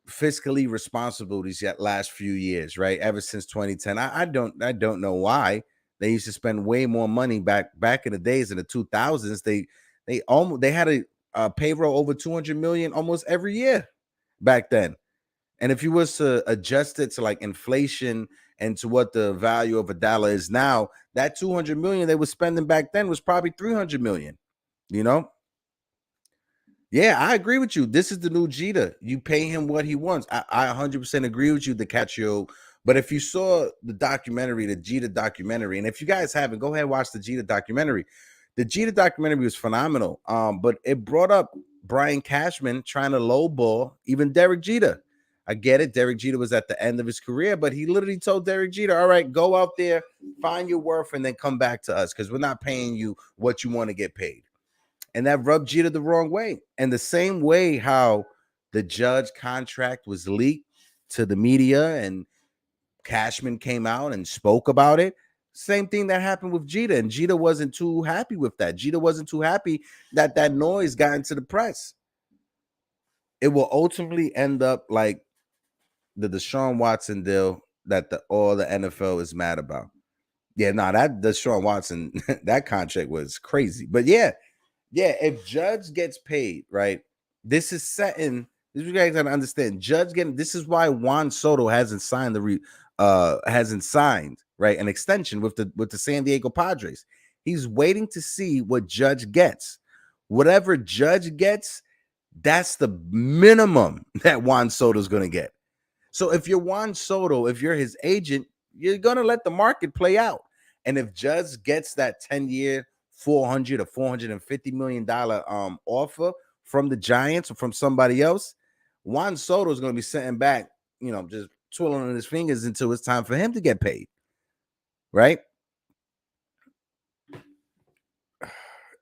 fiscally responsible these last few years, right? Ever since 2010. I don't know why. They used to spend way more money back in the days in the 2000s. They had a payroll over 200 million almost every year back then. And if you was to adjust it to like inflation and to what the value of a dollar is now, that 200 million they were spending back then was probably 300 million, Yeah, I agree with you. This is the new Jeter. You pay him what he wants. I 100% agree with you, DiCaprio. But if you saw the documentary, the Jeter documentary, and if you guys haven't, go ahead and watch the Jeter documentary. The Jeter documentary was phenomenal. But it brought up Brian Cashman trying to lowball even Derek Jeter. I get it. Derek Jeter was at the end of his career, but he literally told Derek Jeter, all right, go out there, find your worth, and then come back to us because we're not paying you what you want to get paid. And that rubbed Jeter the wrong way. And the same way how the Judge contract was leaked to the media and Cashman came out and spoke about it. Same thing that happened with Jeter. And Jeter wasn't too happy with that. Jeter wasn't too happy that that noise got into the press. It will ultimately end up like the Deshaun Watson deal that all the NFL is mad about. Yeah, that Deshaun Watson, that contract was crazy. But yeah, if Judge gets paid, right? This is setting. This you guys gotta understand. Judge getting. This is why Juan Soto hasn't signed right an extension with the San Diego Padres. He's waiting to see what Judge gets. Whatever Judge gets, that's the minimum that Juan Soto is going to get. So if you're Juan Soto, if you're his agent, you're going to let the market play out. And if Judge gets that 10-year, $400 or $450 million offer from the Giants or from somebody else, Juan Soto is going to be sitting back, just twiddling his fingers until it's time for him to get paid. Right?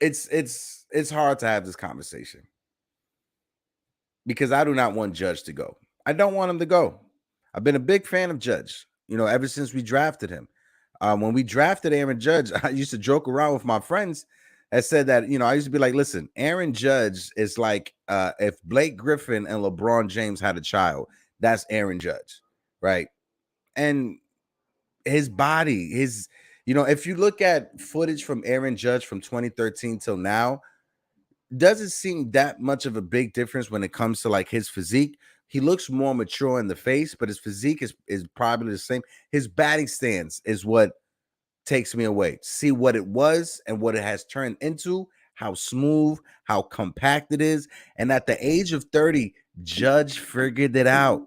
It's hard to have this conversation because I do not want Judge to go. I don't want him to go. I've been a big fan of Judge, ever since we drafted him. When we drafted Aaron Judge, I used to joke around with my friends and said that, I used to be like, listen, Aaron Judge is like if Blake Griffin and LeBron James had a child, that's Aaron Judge, right? And his body, if you look at footage from Aaron Judge from 2013 till now, doesn't seem that much of a big difference when it comes to like his physique. He looks more mature in the face, but his physique is probably the same. His batting stance is what takes me away. See what it was and what it has turned into, how smooth, how compact it is. And at the age of 30, Judge figured it out.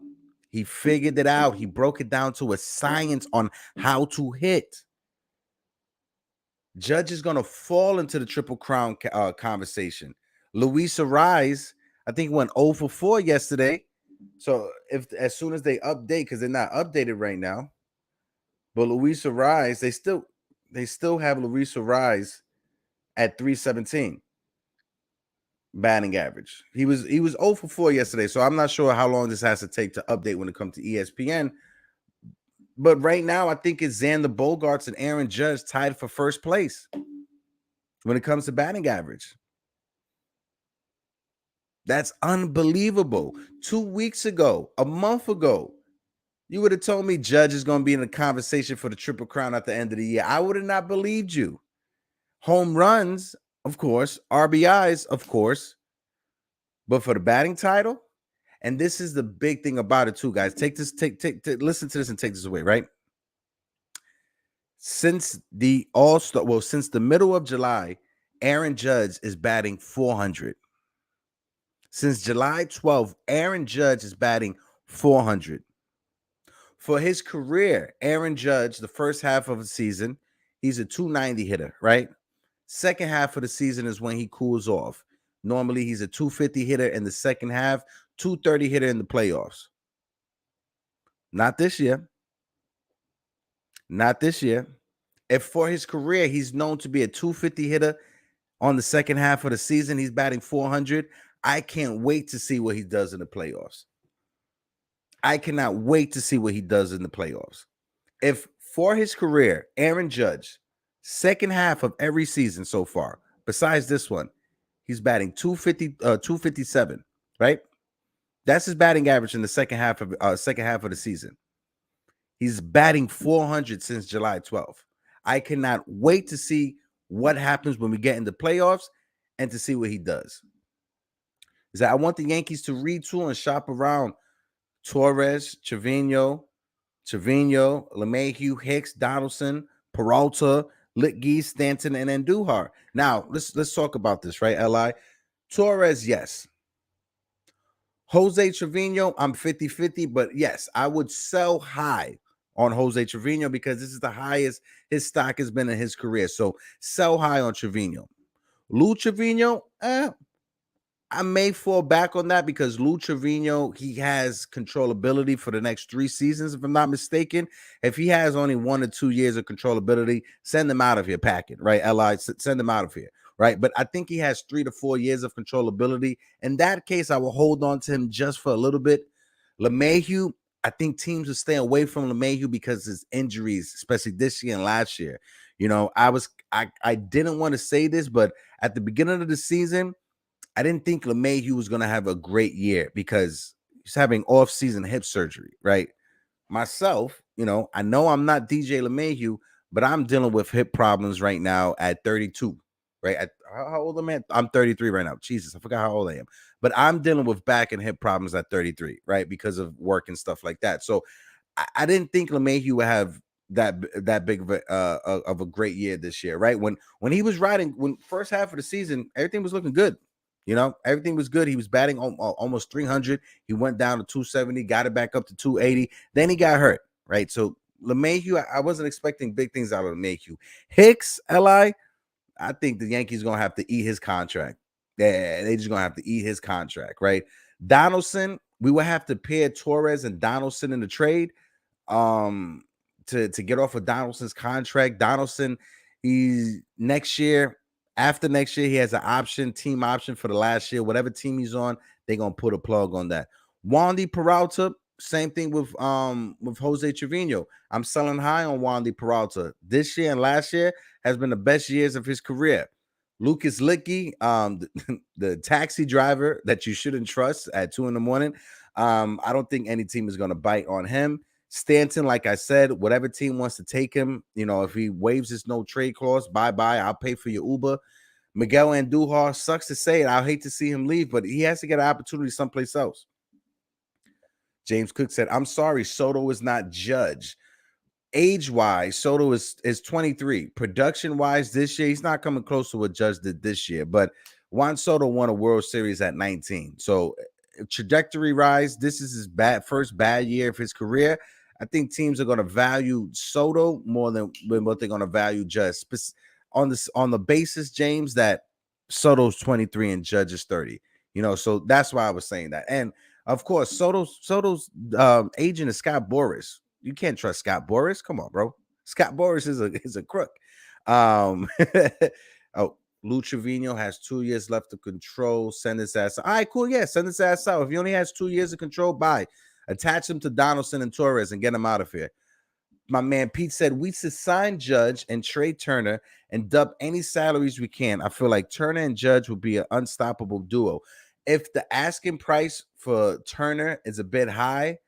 He figured it out. He broke it down to a science on how to hit. Judge is going to fall into the Triple Crown conversation. Luis Ariz, I think, went 0 for 4 yesterday. So as soon as they update, because they're not updated right now, but Luis Ariz, they still have Luis Ariz at 317 batting average. He was 0 for 4 yesterday, so I'm not sure how long this has to take to update when it comes to ESPN. But right now, I think it's Xander Bogaerts and Aaron Judge tied for first place when it comes to batting average. That's unbelievable. 2 weeks ago, a month ago, you would have told me Judge is going to be in a conversation for the Triple Crown at the end of the year. I would have not believed you. Home runs, of course. RBIs, of course. But for the batting title, and this is the big thing about it too, guys. Listen to this and take this away, right? Since the All-Star, since the middle of July, Aaron Judge is batting 400. Since July 12th, Aaron Judge is batting 400. For his career, Aaron Judge, the first half of the season, he's a 290 hitter, right? Second half of the season is when he cools off. Normally, he's a 250 hitter in the second half, 230 hitter in the playoffs. Not this year. Not this year. If for his career, he's known to be a 250 hitter on the second half of the season, he's batting 400. I can't wait to see what he does in the playoffs. I cannot wait to see what he does in the playoffs. If for his career, Aaron Judge, second half of every season so far, besides this one, he's batting 257, right? That's his batting average in the second half of the season. He's batting 400 since July 12th. I cannot wait to see what happens when we get in the playoffs and to see what he does. Is that I want the Yankees to retool and shop around Torres, Trevino, LeMahieu, Hicks, Donaldson, Peralta, Litke, Stanton, and Andujar. Now, let's talk about this, right, Li? Torres, yes. Jose Trevino, I'm 50-50, but yes, I would sell high on Jose Trevino because this is the highest his stock has been in his career. So sell high on Trevino. Lou Trevino, I may fall back on that because Lou Trevino, he has controllability for the next 3 seasons, if I'm not mistaken. If he has only 1 or 2 years of controllability, send him out of here, packing, right? LI, send him out of here, right? But I think he has 3 to 4 years of controllability. In that case, I will hold on to him just for a little bit. LeMahieu, I think teams will stay away from LeMahieu because his injuries, especially this year and last year. You know, I didn't want to say this, but at the beginning of the season, I didn't think LeMahieu was going to have a great year because he's having off-season hip surgery, right? Myself, you know I'm not DJ LeMahieu, but I'm dealing with hip problems right now at 32, right? How old am I? I'm 33 right now. Jesus, I forgot how old I am. But I'm dealing with back and hip problems at 33, right? Because of work and stuff like that. So I didn't think LeMahieu would have that big of a great year this year, right? When he was riding, when first half of the season, everything was looking good. You know, everything was good. He was batting almost 300. He went down to 270, got it back up to 280. Then he got hurt, right? So LeMahieu, I wasn't expecting big things out of LeMahieu. Hicks, Li, I think the Yankees gonna have to eat his contract. Yeah, they just gonna have to eat his contract, right? Donaldson, we will have to pair Torres and Donaldson in the trade to get off of Donaldson's contract. Donaldson, he's after next year, he has an team option for the last year. Whatever team he's on, they're gonna put a plug on that. Wandy Peralta, same thing with Jose Trevino. I'm selling high on Wandy Peralta. This year and last year has been the best years of his career. Lucas Licky, the taxi driver that you shouldn't trust at 2 a.m. I don't think any team is going to bite on him. Stanton, like I said, whatever team wants to take him, if he waives his no trade clause, bye-bye. I'll pay for your Uber. Miguel Andujar, sucks to say it. I'll hate to see him leave, but he has to get an opportunity someplace else. James Cook said, I'm sorry, Soto is not Judge. Age-wise, Soto is 23. Production-wise, this year, he's not coming close to what Judge did this year, but Juan Soto won a World Series at 19. So trajectory rise, this is his first bad year of his career. I think teams are going to value Soto more than what they're going to value Judge. On the basis, James, that Soto's 23 and Judge is 30. So that's why I was saying that. And of course, Soto's agent is Scott Boras. You can't trust Scott Boras. Come on, bro. Scott Boras is a crook. Lou Trevino has 2 years left to control. Send his ass out. All right, cool. Yeah, send his ass out. If he only has 2 years of control, bye. Attach him to Donaldson and Torres and get him out of here. My man Pete said we should sign Judge and trade Turner and dub any salaries we can. I feel like Turner and Judge would be an unstoppable duo. If the asking price for Turner is a bit high,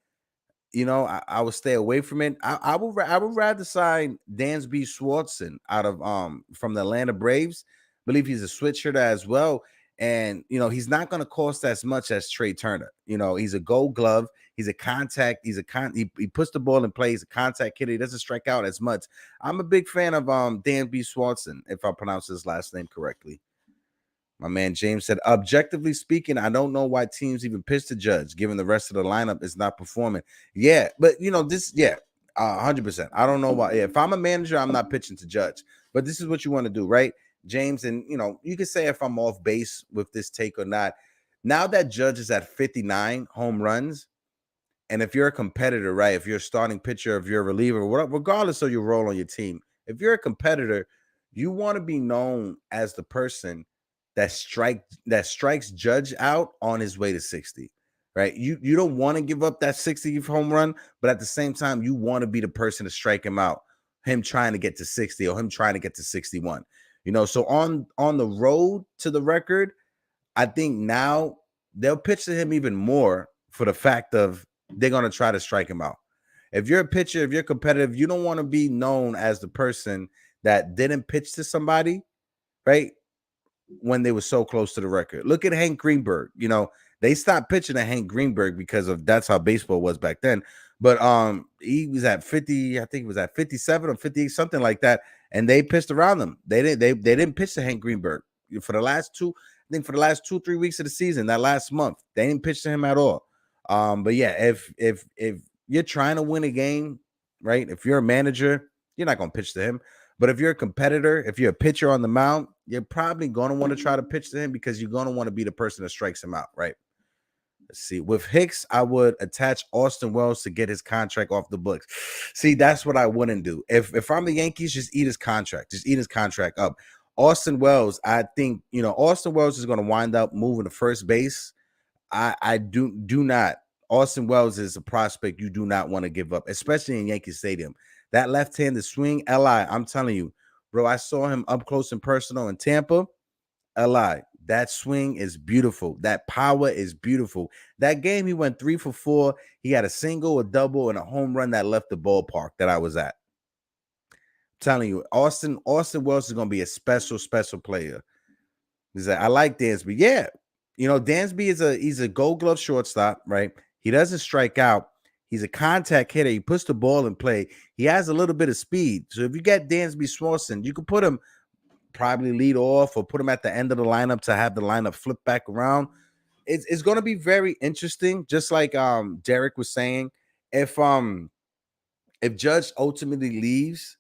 I would stay away from it. I would rather sign Dansby Swanson out of from the Atlanta Braves. I believe he's a switch hitter as well. And he's not going to cost as much as Trey Turner. He's a gold glove. He's a contact. He puts the ball in play. He's a contact hitter. He doesn't strike out as much. I'm a big fan of Dansby Swanson, if I pronounce his last name correctly. My man James said, objectively speaking, I don't know why teams even pitch to Judge, given the rest of the lineup is not performing. Yeah, but 100%. I don't know why. If I'm a manager, I'm not pitching to Judge. But this is what you want to do, right, James? And you can say if I'm off base with this take or not. Now that Judge is at 59 home runs, and if you're a competitor, right, if you're a starting pitcher, if you're a reliever, regardless of your role on your team, if you're a competitor, you want to be known as the person that strikes Judge out on his way to 60, right? You don't want to give up that 60th home run, but at the same time, you want to be the person to strike him out, him trying to get to 60 or him trying to get to 61. So on the road to the record, I think now they'll pitch to him even more for the fact of they're going to try to strike him out. If you're a pitcher, if you're competitive, you don't want to be known as the person that didn't pitch to somebody, right, when they were so close to the record. Look at Hank Greenberg. They stopped pitching at Hank Greenberg because of that's how baseball was back then. But he was at 50, I think it was at 57 or 58, something like that, and they pitched around them. They didn't pitch to Hank Greenberg for the last 2-3 weeks of the season. That last month, they didn't pitch to him at all. But yeah, if you're trying to win a game, right? If you're a manager, you're not gonna pitch to him. But if you're a competitor, if you're a pitcher on the mound, you're probably going to want to try to pitch to him because you're going to want to be the person that strikes him out, right? Let's see. With Hicks, I would attach Austin Wells to get his contract off the books. See, that's what I wouldn't do. If I'm the Yankees, just eat his contract. Just eat his contract up. Austin Wells, I think, Austin Wells is going to wind up moving to first base. I do not. Austin Wells is a prospect you do not want to give up, especially in Yankee Stadium. That left-handed swing, LI, I'm telling you, bro, I saw him up close and personal in Tampa. LI, that swing is beautiful. That power is beautiful. That game, he went 3 for 4. He had a single, a double, and a home run that left the ballpark that I was at. I'm telling you, Austin Wells is going to be a special, special player. I like Dansby. Yeah. Dansby he's a gold glove shortstop, right? He doesn't strike out. He's a contact hitter. He puts the ball in play. He has a little bit of speed. So if you get Dansby Swanson, you can put him probably lead off or put him at the end of the lineup to have the lineup flip back around. It's going to be very interesting. Just like Derek was saying, if Judge ultimately leaves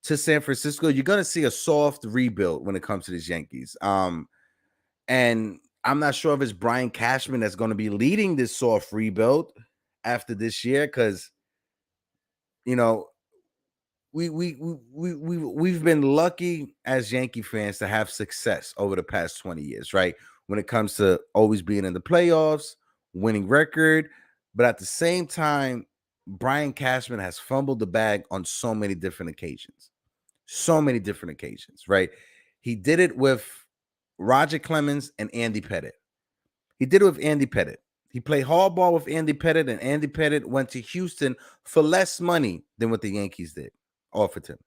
to San Francisco, you're going to see a soft rebuild when it comes to these Yankees. And I'm not sure if it's Brian Cashman that's going to be leading this soft rebuild after this year, because we've been lucky as Yankee fans to have success over the past 20 years, right? When it comes to always being in the playoffs, winning record, but at the same time, Brian Cashman has fumbled the bag on so many different occasions. So many different occasions, right? He did it with Roger Clemens and Andy Pettitte. He did it with Andy Pettitte. He played hardball with Andy Pettitte, and Andy Pettitte went to Houston for less money than what the Yankees offered him.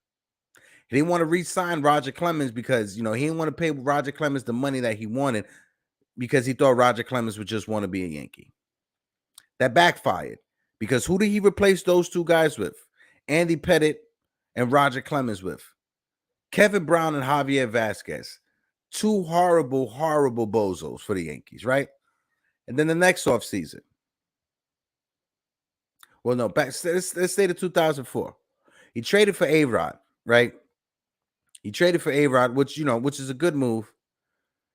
He didn't want to re-sign Roger Clemens because, he didn't want to pay Roger Clemens the money that he wanted because he thought Roger Clemens would just want to be a Yankee. That backfired because who did he replace those two guys with? Andy Pettitte and Roger Clemens with Kevin Brown and Javier Vasquez. Two horrible, horrible bozos for the Yankees, right? And then the next offseason. Well, no, let's stay to 2004. He traded for A-Rod, right? He traded for A-Rod, which is a good move.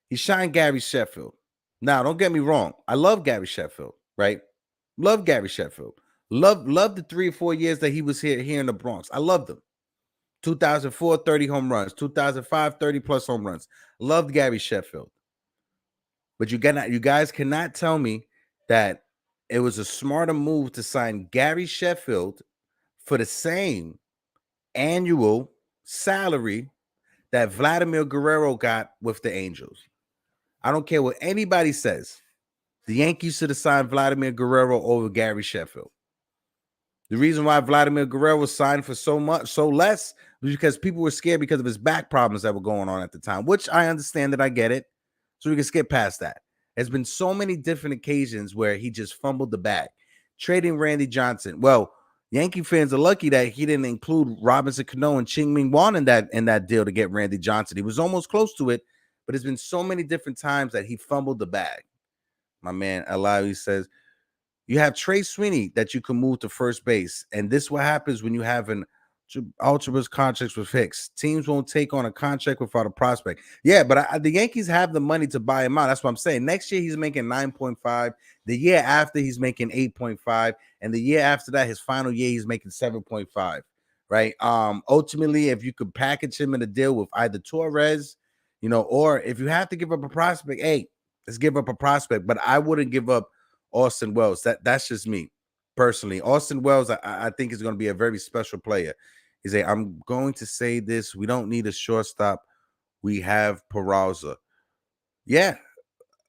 He signed Gary Sheffield. Now, don't get me wrong. I love Gary Sheffield, right? Love Gary Sheffield. Love the 3 or 4 years that he was here in the Bronx. I loved him. 2004, 30 home runs. 2005, 30 plus home runs. Loved Gary Sheffield. But you guys cannot tell me that it was a smarter move to sign Gary Sheffield for the same annual salary that Vladimir Guerrero got with the Angels. I don't care what anybody says. The Yankees should have signed Vladimir Guerrero over Gary Sheffield. The reason why Vladimir Guerrero was signed for so less was because people were scared because of his back problems that were going on at the time, which I understand, that I get it. So we can skip past that. There's been so many different occasions where he just fumbled the bag. Trading Randy Johnson. Well, Yankee fans are lucky that he didn't include Robinson Cano and Ching Ming Wan in that deal to get Randy Johnson. He was almost close to it, but there's been so many different times that he fumbled the bag. My man Alawi says, you have Trey Sweeney that you can move to first base. And this is what happens when you have an ultra contracts with Hicks. Teams won't take on a contract without a prospect. Yeah, but the Yankees have the money to buy him out. That's what I'm saying. Next year, he's making 9.5. The year after, he's making 8.5. And the year after that, his final year, he's making 7.5. Right? Ultimately, if you could package him in a deal with either Torres, or if you have to give up a prospect, hey, let's give up a prospect. But I wouldn't give up Austin Wells. That's just me personally. Austin Wells, I think, is going to be a very special player. He's I'm going to say this. We don't need a shortstop. We have Peraza. Yeah.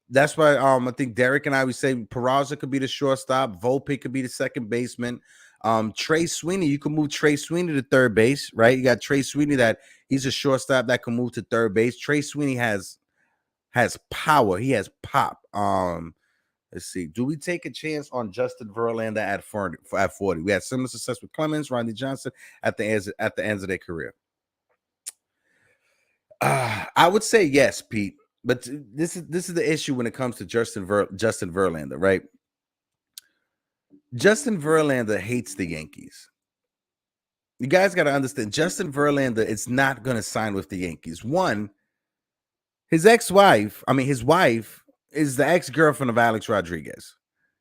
That's why I think Derek and I would say Peraza could be the shortstop. Volpe could be the second baseman. Trey Sweeney, you can move Trey Sweeney to third base, right? You got Trey Sweeney that he's a shortstop that can move to third base. Trey Sweeney has power. He has pop. Let's see. Do we take a chance on Justin Verlander at 40? We had similar success with Clemens, Randy Johnson at the ends of their career. I would say yes, Pete. But this is the issue when it comes to Justin Verlander, right? Justin Verlander hates the Yankees. You guys got to understand, Justin Verlander is not going to sign with the Yankees. One, his ex-wife, his wife is the ex-girlfriend of Alex Rodriguez.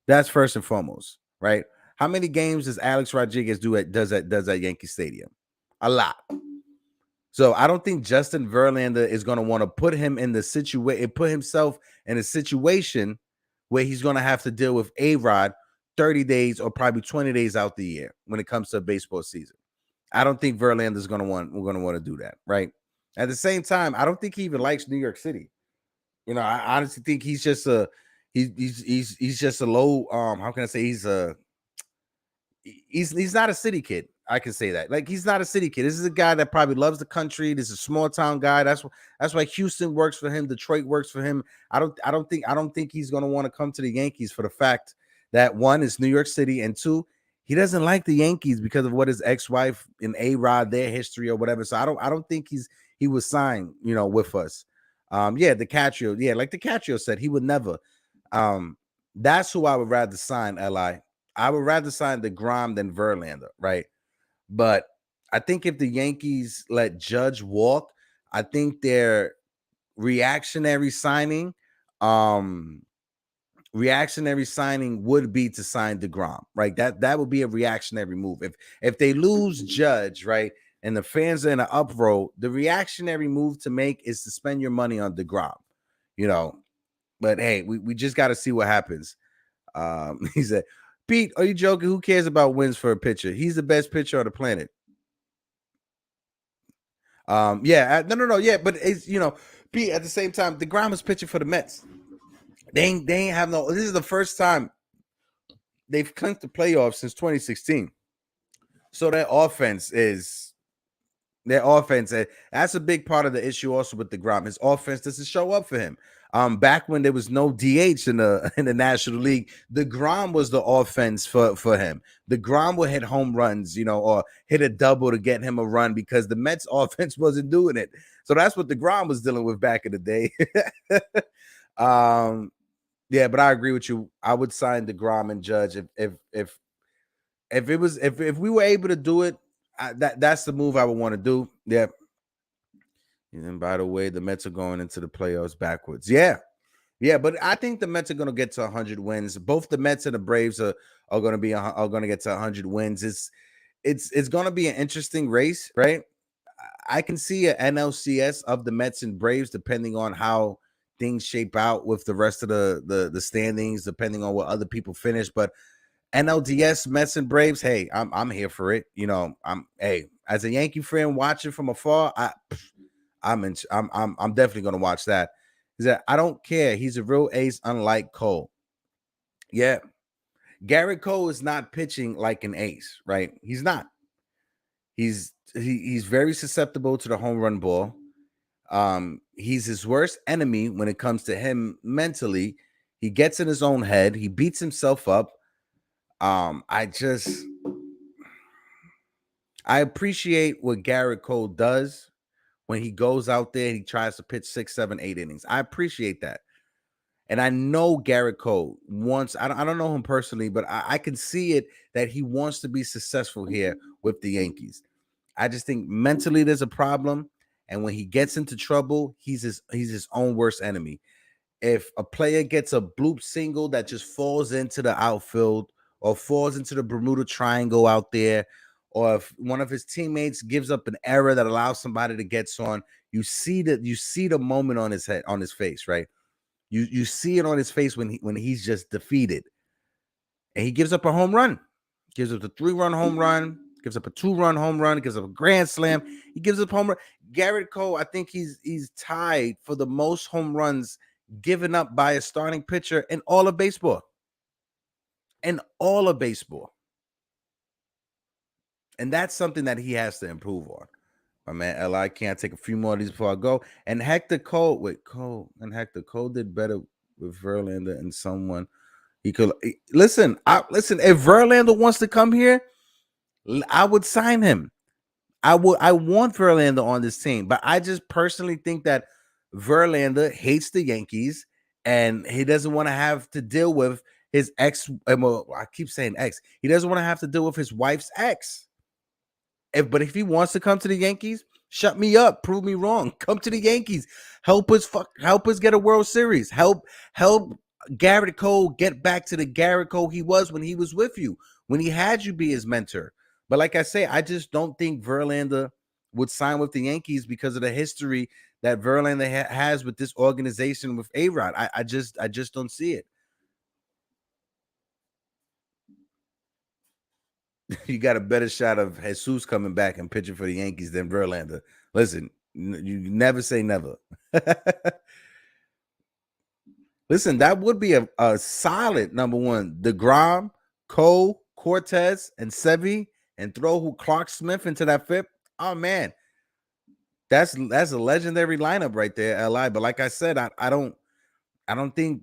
That's first and foremost, right? How many games does Alex Rodriguez does at Yankee Stadium? A lot. So I don't think Justin Verlander is going to want to put himself in a situation where he's going to have to deal with A-Rod 30 days or probably 20 days out the year when it comes to a baseball season. I don't think Verlander is going to want to do that, right? At the same time, I don't think he even likes New York City. You know, I honestly think he's just a he's just a low how can I say he's not a city kid. I can say that. Like, he's not a city kid. This is a guy that probably loves the country. This is a small town guy. That's why Houston works for him. Detroit works for him. I don't think he's going to want to come to the Yankees for the fact that, one, is New York City, and two, he doesn't like the Yankees because of what his ex-wife and A-Rod, their history or whatever. So I don't think he was signed, with us. DiCaprio, like DiCaprio said, he would never. That's who I would rather sign, Li. I would rather sign DeGrom than Verlander, right? But I think if the Yankees let Judge walk, I think their reactionary signing would be to sign DeGrom, right? That would be a reactionary move. If they lose Judge, right, and the fans are in an uproar, the reactionary move to make is to spend your money on DeGrom, But hey, we just got to see what happens. He said, Pete, are you joking? Who cares about wins for a pitcher? He's the best pitcher on the planet. No. Yeah, but it's, Pete, at the same time, DeGrom is pitching for the Mets. They ain't have no. This is the first time they've clinched the playoffs since 2016. So their offense, that's a big part of the issue also with DeGrom. His offense doesn't show up for him. Back when there was no DH in the National League, DeGrom was the offense for him. DeGrom would hit home runs, or hit a double to get him a run because the Mets offense wasn't doing it. So that's what DeGrom was dealing with back in the day. Yeah, but I agree with you. I would sign DeGrom and Judge if we were able to do it. That's the move I would want to do. Yeah. And by the way, the Mets are going into the playoffs backwards. Yeah, but I think the Mets are going to get to 100 wins. Both the Mets and the Braves are going to get to 100 wins. It's going to be an interesting race, right? I can see an NLCS of the Mets and Braves depending on how things shape out with the rest of the standings, depending on what other people finish. But NLDS, Mets and Braves, hey, I'm here for it. As a Yankee fan watching from afar, I'm definitely gonna watch that. Is that I don't care. He's a real ace, unlike Cole. Yeah, Garrett Cole is not pitching like an ace, right? He's not. He's very susceptible to the home run ball. He's his worst enemy when it comes to him mentally. He gets in his own head. He beats himself up. I appreciate what Garrett Cole does when he goes out there and he tries to pitch 6, 7, 8 innings. I appreciate that. And I know Garrett Cole wants, I don't know him personally, but I can see it that he wants to be successful here with the Yankees. I just think mentally there's a problem. And when he gets into trouble, he's his own worst enemy. If a player gets a bloop single that just falls into the outfield or falls into the Bermuda Triangle out there, or if one of his teammates gives up an error that allows somebody to get on, you see the moment on his face, right? You see it on his face when he's just defeated. And he gives up a home run. Gives up a 3-run home run, gives up a 2-run home run, gives up a grand slam. He gives up home run. Garrett Cole, I think he's tied for the most home runs given up by a starting pitcher in all of baseball. And that's something that he has to improve on. My man, Li, can't take a few more of these before I go. And Hector Cole did better with Verlander and someone he could listen. If Verlander wants to come here, I would sign him. I want Verlander on this team, but I just personally think that Verlander hates the Yankees and he doesn't want to have to deal with his ex. Well, I keep saying ex. He doesn't want to have to deal with his wife's ex. But if he wants to come to the Yankees, Shut me up. Prove me wrong. Come to the Yankees. Help us get a World Series. Help Garrett Cole get back to the Garrett Cole he was when he was with you, when he had you be his mentor. But like I say, I just don't think Verlander would sign with the Yankees because of the history that Verlander has with this organization with A-Rod. I just don't see it. You got a better shot of Jesus coming back and pitching for the Yankees than Verlander. Listen, you never say never. Listen, that would be a solid number one. DeGrom, Cole, Cortez, and Sevy, and throw Clark Smith into that fifth. Oh man, that's a legendary lineup right there, LI. But like I said, I don't think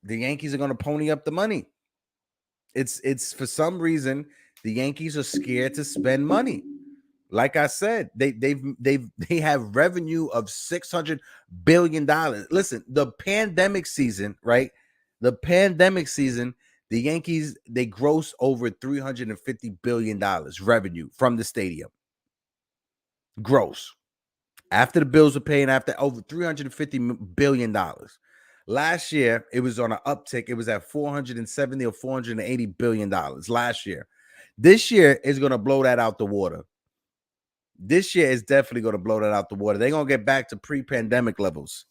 the Yankees are going to pony up the money. It's for some reason the Yankees are scared to spend money. Like I said, they have revenue of $600 billion. Listen, the pandemic season, right? The pandemic season, the Yankees, they gross over $350 billion revenue from the stadium. Gross. After the bills were paid, after over $350 billion. Last year, it was on an uptick. It was at $470 or $480 billion last year. This year is going to blow that out the water. This year is definitely going to blow that out the water. They're going to get back to pre-pandemic levels.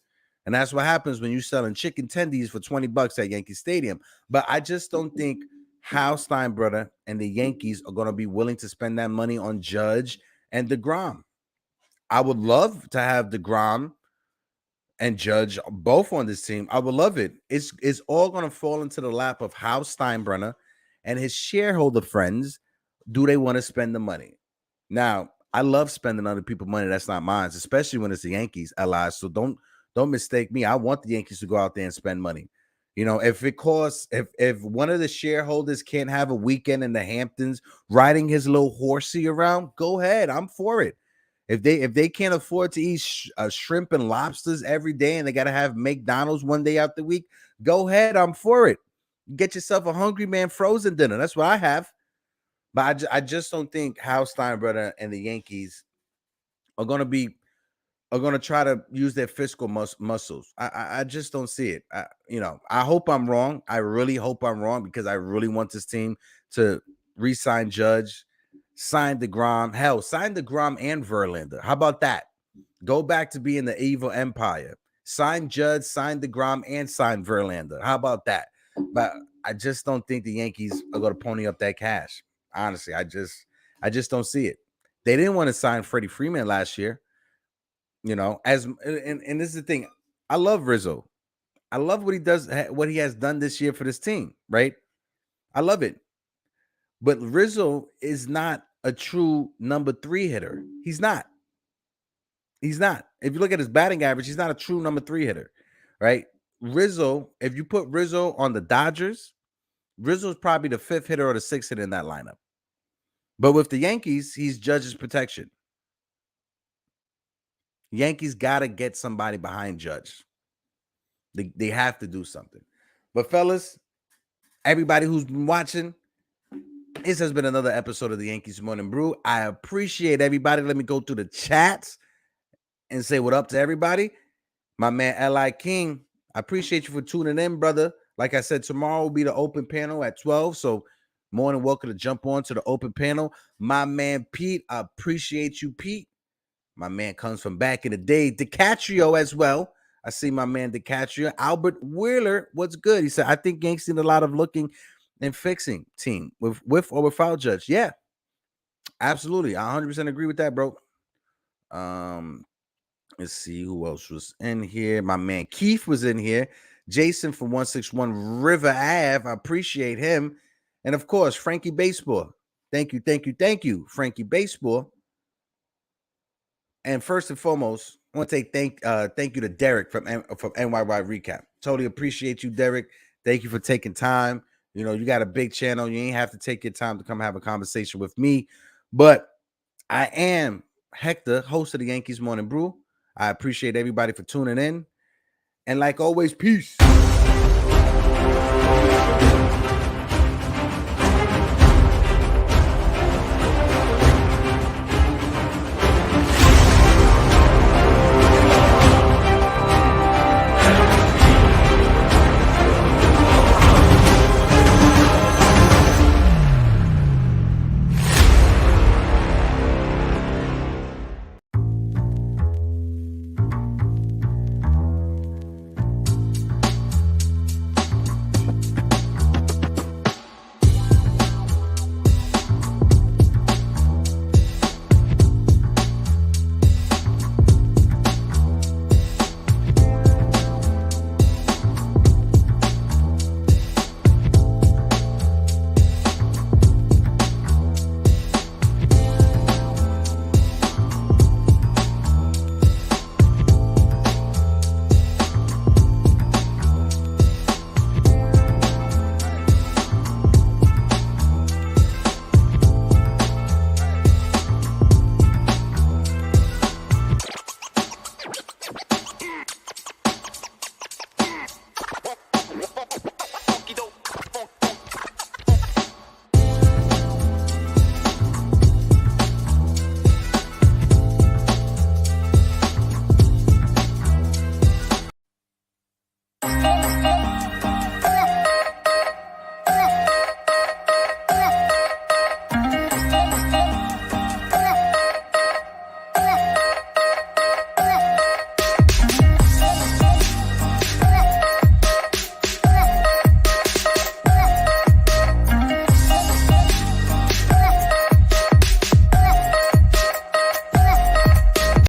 And that's what happens when you're selling chicken tendies for $20 at Yankee Stadium. But I just don't think Hal Steinbrenner and the Yankees are going to be willing to spend that money on Judge and DeGrom. I would love to have DeGrom and Judge both on this team. I would love it. It's all going to fall into the lap of Hal Steinbrenner and his shareholder friends. Do they want to spend the money? Now, I love spending other people's money that's not mine, especially when it's the Yankees, allies. So don't mistake me. I want the Yankees to go out there and spend money. You know, if it costs, if one of the shareholders can't have a weekend in the Hamptons riding his little horsey around, go ahead. I'm for it. If they can't afford to eat shrimp and lobsters every day and they got to have McDonald's one day out the week, go ahead. I'm for it. Get yourself a Hungry Man frozen dinner. That's what I have. But I just don't think Hal Steinbrenner and the Yankees are going to try to use their fiscal muscles. I just don't see it. I hope I'm wrong. I really hope I'm wrong because I really want this team to re-sign Judge, sign DeGrom. Hell, sign DeGrom and Verlander. How about that? Go back to being the evil empire. Sign Judge, sign DeGrom, and sign Verlander. How about that? But I just don't think the Yankees are going to pony up that cash. Honestly, I just don't see it. They didn't want to sign Freddie Freeman last year. You know, and this is the thing. I love Rizzo. I love what he does, what he has done this year for this team, right? I love it. But Rizzo is not a true number 3 hitter. He's not. He's not. If you look at his batting average, he's not a true number 3 hitter, right? Rizzo, if you put Rizzo on the Dodgers, Rizzo's probably the 5th hitter or the 6th hitter in that lineup. But with the Yankees, he's Judge's protection. Yankees got to get somebody behind Judge. They have to do something. But fellas, everybody who's been watching, this has been another episode of the Yankees Morning Brew. I appreciate everybody. Let me go through the chats and say what up to everybody. My man L.I. King, I appreciate you for tuning in, brother. Like I said, tomorrow will be the open panel at 12. So more than welcome to jump on to the open panel. My man Pete, I appreciate you, Pete. My man comes from back in the day. DiCatrio as well. I see my man DiCatrio. Albert Wheeler, what's good? He said, I think Yankees need a lot of looking and fixing team with or without Judge. Yeah, absolutely. I 100% agree with that, bro. Let's see who else was in here. My man Keith was in here. Jason from 161 River Ave. I appreciate him. And of course, Frankie Baseball. Thank you, Frankie Baseball. And first and foremost, I want to say thank you to Derek from NYY Recap. Totally appreciate you, Derek. Thank you for taking time. You know, you got a big channel. You ain't have to take your time to come have a conversation with me. But I am Hector, host of the Yankees Morning Brew. I appreciate everybody for tuning in. And like always, peace.